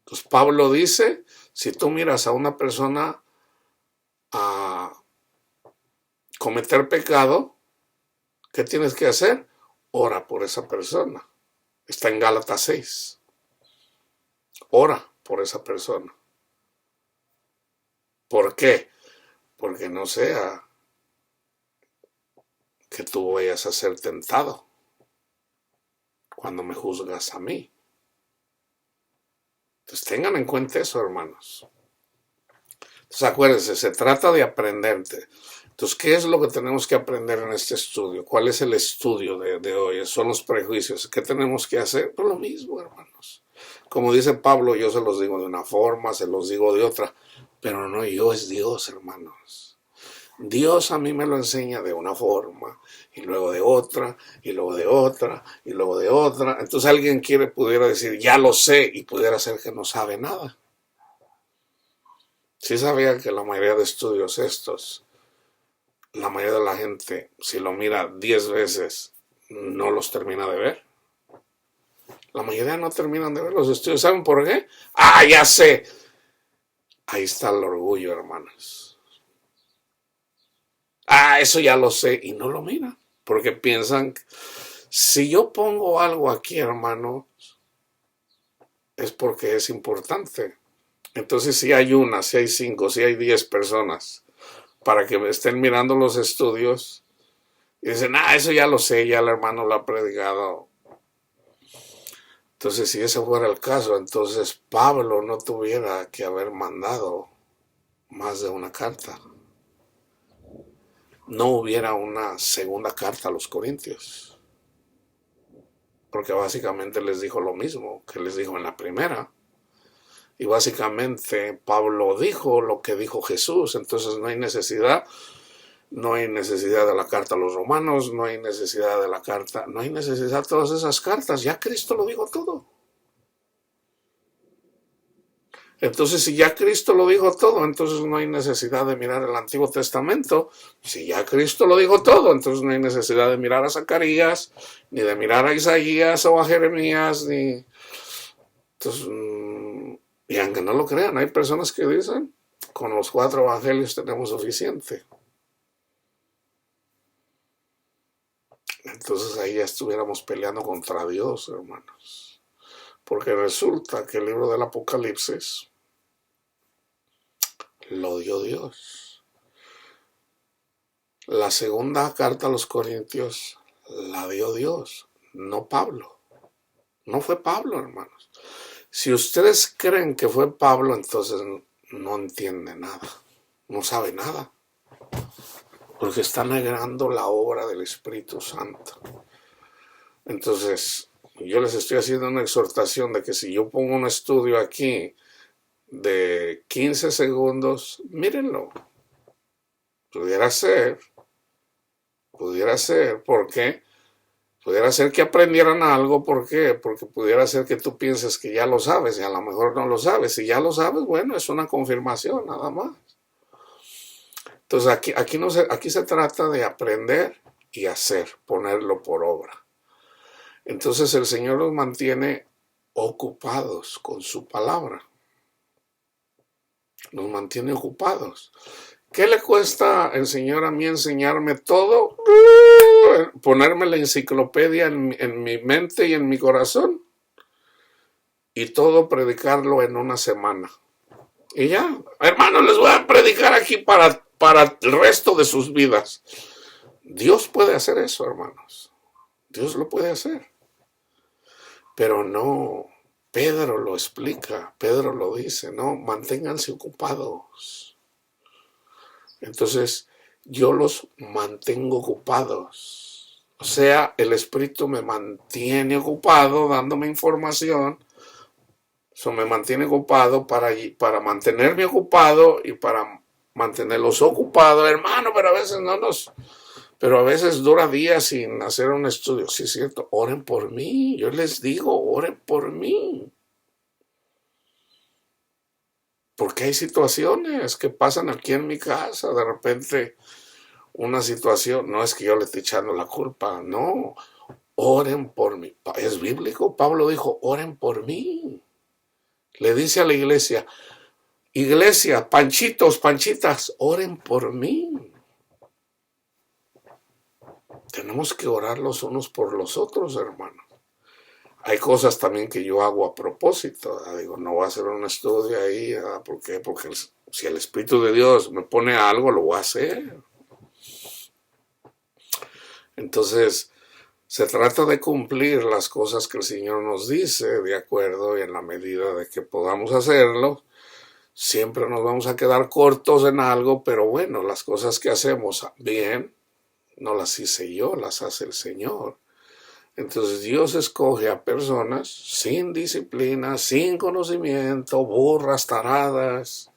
Entonces Pablo dice, si tú miras a una persona a cometer pecado, ¿qué tienes que hacer? Ora por esa persona. Está en Gálatas 6. Ora por esa persona. ¿Por qué? Porque no sea que tú vayas a ser tentado cuando me juzgas a mí. Entonces tengan en cuenta eso, hermanos. Entonces acuérdense, se trata de aprenderte. Entonces, ¿qué es lo que tenemos que aprender en este estudio? ¿Cuál es el estudio de hoy? Son los prejuicios. ¿Qué tenemos que hacer? Pues lo mismo, hermanos. Como dice Pablo, yo se los digo de una forma, se los digo de otra, pero no yo, es Dios, hermanos. Dios a mí me lo enseña de una forma, y luego de otra, y luego de otra, y luego de otra. Entonces alguien pudiera decir, ya lo sé, y pudiera ser que no sabe nada. Sí sabía que la mayoría de estudios estos, la mayoría de la gente, si lo mira 10 veces, no los termina de ver. La mayoría no terminan de ver los estudios. ¿Saben por qué? Ya sé. Ahí está el orgullo, hermanos. Eso ya lo sé. Y no lo miran. Porque piensan, si yo pongo algo aquí, hermanos, es porque es importante. Entonces, si hay una, si hay 5, si hay 10 personas para que me estén mirando los estudios, y dicen, eso ya lo sé, ya el hermano lo ha predicado. Entonces, si ese fuera el caso, entonces Pablo no tuviera que haber mandado más de una carta. No hubiera una segunda carta a los Corintios. Porque básicamente les dijo lo mismo que les dijo en la primera. Y básicamente Pablo dijo lo que dijo Jesús. Entonces no hay necesidad de la carta a los romanos, no hay necesidad de todas esas cartas. Ya Cristo lo dijo todo. Entonces, si ya Cristo lo dijo todo, entonces no hay necesidad de mirar el Antiguo Testamento. Si ya Cristo lo dijo todo, entonces no hay necesidad de mirar a Zacarías, ni de mirar a Isaías o a Jeremías, ni... Entonces, y aunque no lo crean, hay personas que dicen, con los 4 evangelios tenemos suficiente. Entonces ahí ya estuviéramos peleando contra Dios, hermanos. Porque resulta que el libro del Apocalipsis lo dio Dios. La segunda carta a los Corintios la dio Dios, no Pablo. No fue Pablo, hermanos. Si ustedes creen que fue Pablo, entonces no entiende nada, no sabe nada. Porque está negando la obra del Espíritu Santo. Entonces, Yo les estoy haciendo una exhortación de que si yo pongo un estudio aquí de 15 segundos, mírenlo. Pudiera ser, ¿por qué? Pudiera ser que aprendieran algo, ¿por qué? Porque pudiera ser que tú pienses que ya lo sabes y a lo mejor no lo sabes. Si ya lo sabes, bueno, es una confirmación nada más. Entonces aquí se trata de aprender y hacer, ponerlo por obra. Entonces el Señor los mantiene ocupados con su palabra. Nos mantiene ocupados. ¿Qué le cuesta el Señor a mí enseñarme todo? Ponerme la enciclopedia en mi mente y en mi corazón. Y todo predicarlo en una semana. Y ya, hermanos, les voy a predicar aquí para el resto de sus vidas. Dios puede hacer eso, hermanos. Dios lo puede hacer. Pero no, Pedro lo explica, Pedro lo dice, no, manténganse ocupados. Entonces, yo los mantengo ocupados. O sea, el Espíritu me mantiene ocupado dándome información. Eso me mantiene ocupado para mantenerme ocupado y para mantenerlos ocupados, hermano, pero a veces dura días sin hacer un estudio. Sí, es cierto, oren por mí. Yo les digo, oren por mí. Porque hay situaciones que pasan aquí en mi casa. De repente, una situación, no es que yo le esté echando la culpa, no. Oren por mí. Es bíblico. Pablo dijo, oren por mí. Le dice a la iglesia, panchitos, panchitas, oren por mí. Tenemos que orar los unos por los otros, hermanos. Hay cosas también que yo hago a propósito. Digo, no voy a hacer un estudio ahí. ¿Por qué? Porque si el Espíritu de Dios me pone algo, lo voy a hacer. Entonces, se trata de cumplir las cosas que el Señor nos dice, de acuerdo, y en la medida de que podamos hacerlo. Siempre nos vamos a quedar cortos en algo, pero bueno, las cosas que hacemos bien, no las hice yo, las hace el Señor. Entonces Dios escoge a personas sin disciplina, sin conocimiento, burras, taradas,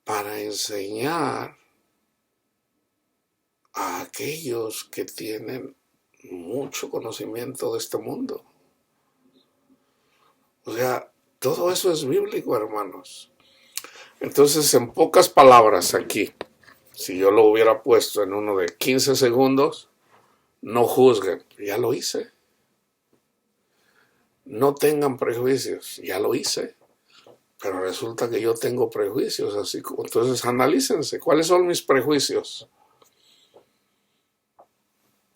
para enseñar a aquellos que tienen mucho conocimiento de este mundo. O sea, todo eso es bíblico, hermanos. Entonces, en pocas palabras aquí, si yo lo hubiera puesto en uno de 15 segundos, no juzguen, ya lo hice. No tengan prejuicios, ya lo hice. Pero resulta que yo tengo prejuicios, así como entonces analícense, ¿cuáles son mis prejuicios?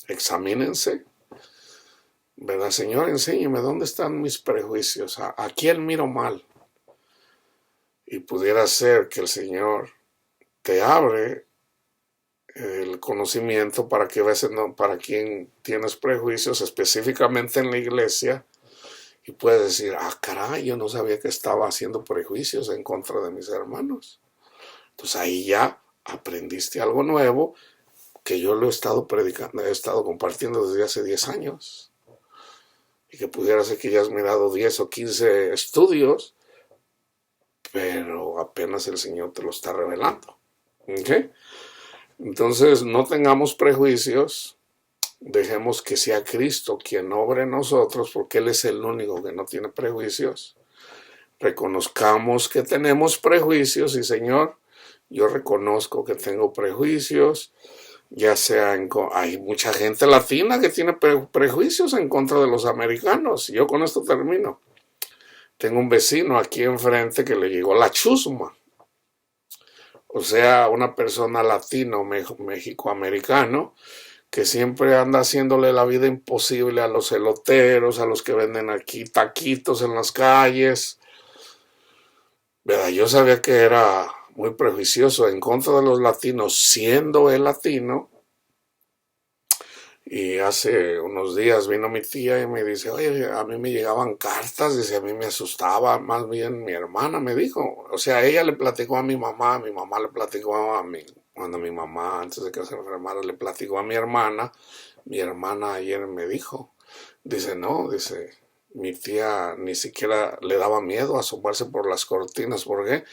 Examínense. ¿Verdad, Señor? Enséñeme dónde están mis prejuicios, a quién miro mal. Y pudiera ser que el Señor te abre el conocimiento para que veas para quien tienes prejuicios, específicamente en la iglesia, y puedes decir, caray, yo no sabía que estaba haciendo prejuicios en contra de mis hermanos. Entonces ahí ya aprendiste algo nuevo que yo lo he estado predicando, he estado compartiendo desde hace 10 años. Y que pudiera ser que ya has mirado 10 o 15 estudios, pero apenas el Señor te lo está revelando. ¿Ok? Entonces no tengamos prejuicios, dejemos que sea Cristo quien obre en nosotros, porque Él es el único que no tiene prejuicios. Reconozcamos que tenemos prejuicios y Señor, yo reconozco que tengo prejuicios, ya sea hay mucha gente latina que tiene prejuicios en contra de los americanos. Yo con esto termino. Tengo un vecino aquí enfrente que le llegó la chusma. O sea, una persona latino, mexicoamericano, que siempre anda haciéndole la vida imposible a los eloteros, a los que venden aquí taquitos en las calles. ¿Verdad? Yo sabía que era muy prejuicioso en contra de los latinos, siendo el latino. Y hace unos días vino mi tía y me dice, oye, a mí me llegaban cartas, dice, a mí me asustaba, más bien mi hermana me dijo, o sea, ella le platicó a mi mamá le platicó a mí, cuando mi mamá, antes de que se enfermara, le platicó a mi hermana, Mi hermana ayer me dijo, dice, no, dice, mi tía ni siquiera le daba miedo asomarse por las cortinas porque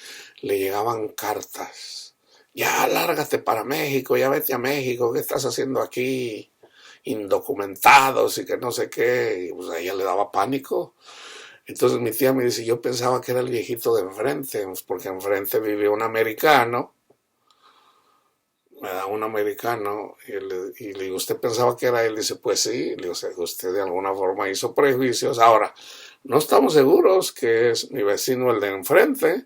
le llegaban cartas. Ya, lárgate para México, ya vete a México, ¿qué estás haciendo aquí? Indocumentados y que no sé qué. Y pues a ella le daba pánico. Entonces mi tía me dice, yo pensaba que era el viejito de enfrente, porque enfrente vivía un americano, me da un americano, y le digo, ¿usted pensaba que era él? Dice, pues sí, le digo, usted de alguna forma hizo prejuicios. Ahora, no estamos seguros que es mi vecino el de enfrente,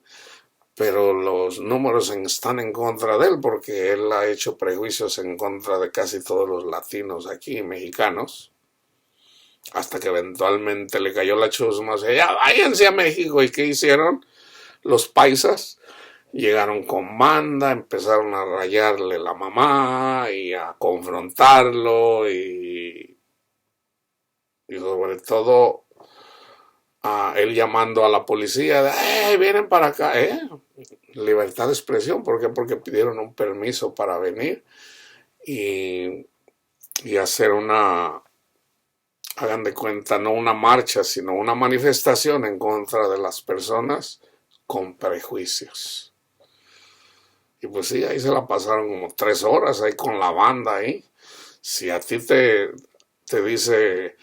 pero los números están en contra de él, porque él ha hecho prejuicios en contra de casi todos los latinos aquí, mexicanos, hasta que eventualmente le cayó la chusma, o sea, ya váyanse a México. ¿Y qué hicieron? Los paisas llegaron con banda, empezaron a rayarle la mamá y a confrontarlo y sobre todo a él llamando a la policía de, vienen para acá, libertad de expresión. ¿Por qué? Porque pidieron un permiso para venir y hacer hagan de cuenta, no una marcha, sino una manifestación en contra de las personas con prejuicios. Y pues sí, ahí se la pasaron como 3 horas ahí con la banda ahí. Si a ti te dice,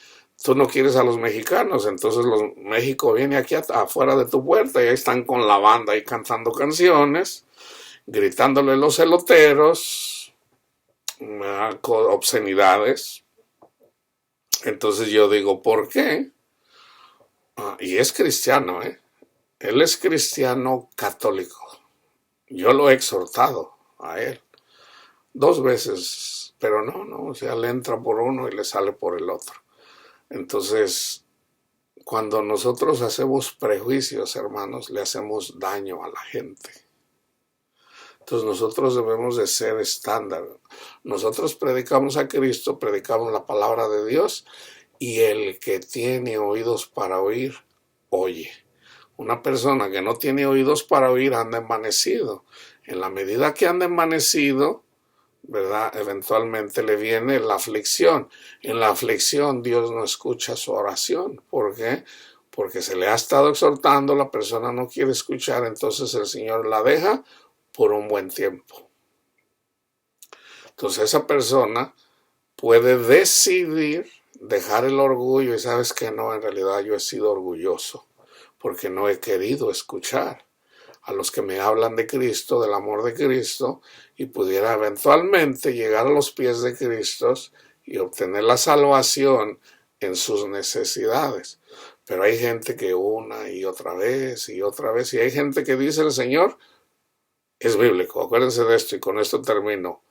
tú no quieres a los mexicanos, entonces México viene aquí afuera de tu puerta y ahí están con la banda ahí cantando canciones, gritándole los eloteros, obscenidades. Entonces yo digo, ¿por qué? Y es cristiano, Él es cristiano católico. Yo lo he exhortado a él 2 veces, pero no, o sea, le entra por uno y le sale por el otro. Entonces, cuando nosotros hacemos prejuicios, hermanos, le hacemos daño a la gente. Entonces nosotros debemos de ser estándar. Nosotros predicamos a Cristo, predicamos la palabra de Dios, y el que tiene oídos para oír, oye. Una persona que no tiene oídos para oír anda envanecido. En la medida que anda envanecido, ¿verdad? Eventualmente le viene la aflicción. En la aflicción Dios no escucha su oración. ¿Por qué? Porque se le ha estado exhortando, la persona no quiere escuchar, entonces el Señor la deja por un buen tiempo. Entonces esa persona puede decidir dejar el orgullo y sabes que no, en realidad yo he sido orgulloso porque no he querido escuchar a los que me hablan de Cristo, del amor de Cristo, y pudiera eventualmente llegar a los pies de Cristo y obtener la salvación en sus necesidades. Pero hay gente que una y otra vez, y hay gente que dice el Señor, es bíblico, acuérdense de esto y con esto termino,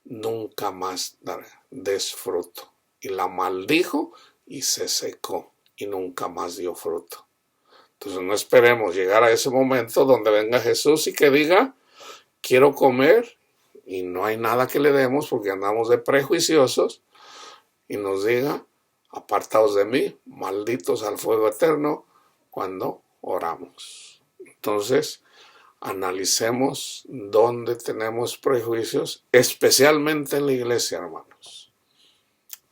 nunca más des fruto. Y la maldijo y se secó y nunca más dio fruto. Entonces no esperemos llegar a ese momento donde venga Jesús y que diga, quiero comer, y no hay nada que le demos porque andamos de prejuiciosos, y nos diga, apartaos de mí, malditos al fuego eterno, cuando oramos. Entonces, analicemos dónde tenemos prejuicios, especialmente en la iglesia, hermanos.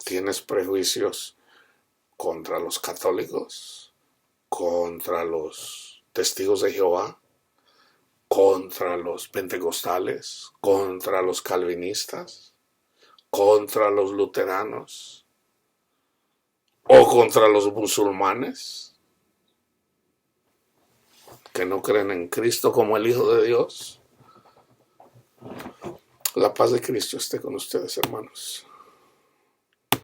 ¿Tienes prejuicios contra los católicos? ¿Contra los testigos de Jehová? ¿Contra los pentecostales? ¿Contra los calvinistas? ¿Contra los luteranos? ¿O contra los musulmanes que no creen en Cristo como el Hijo de Dios? La paz de Cristo esté con ustedes, hermanos.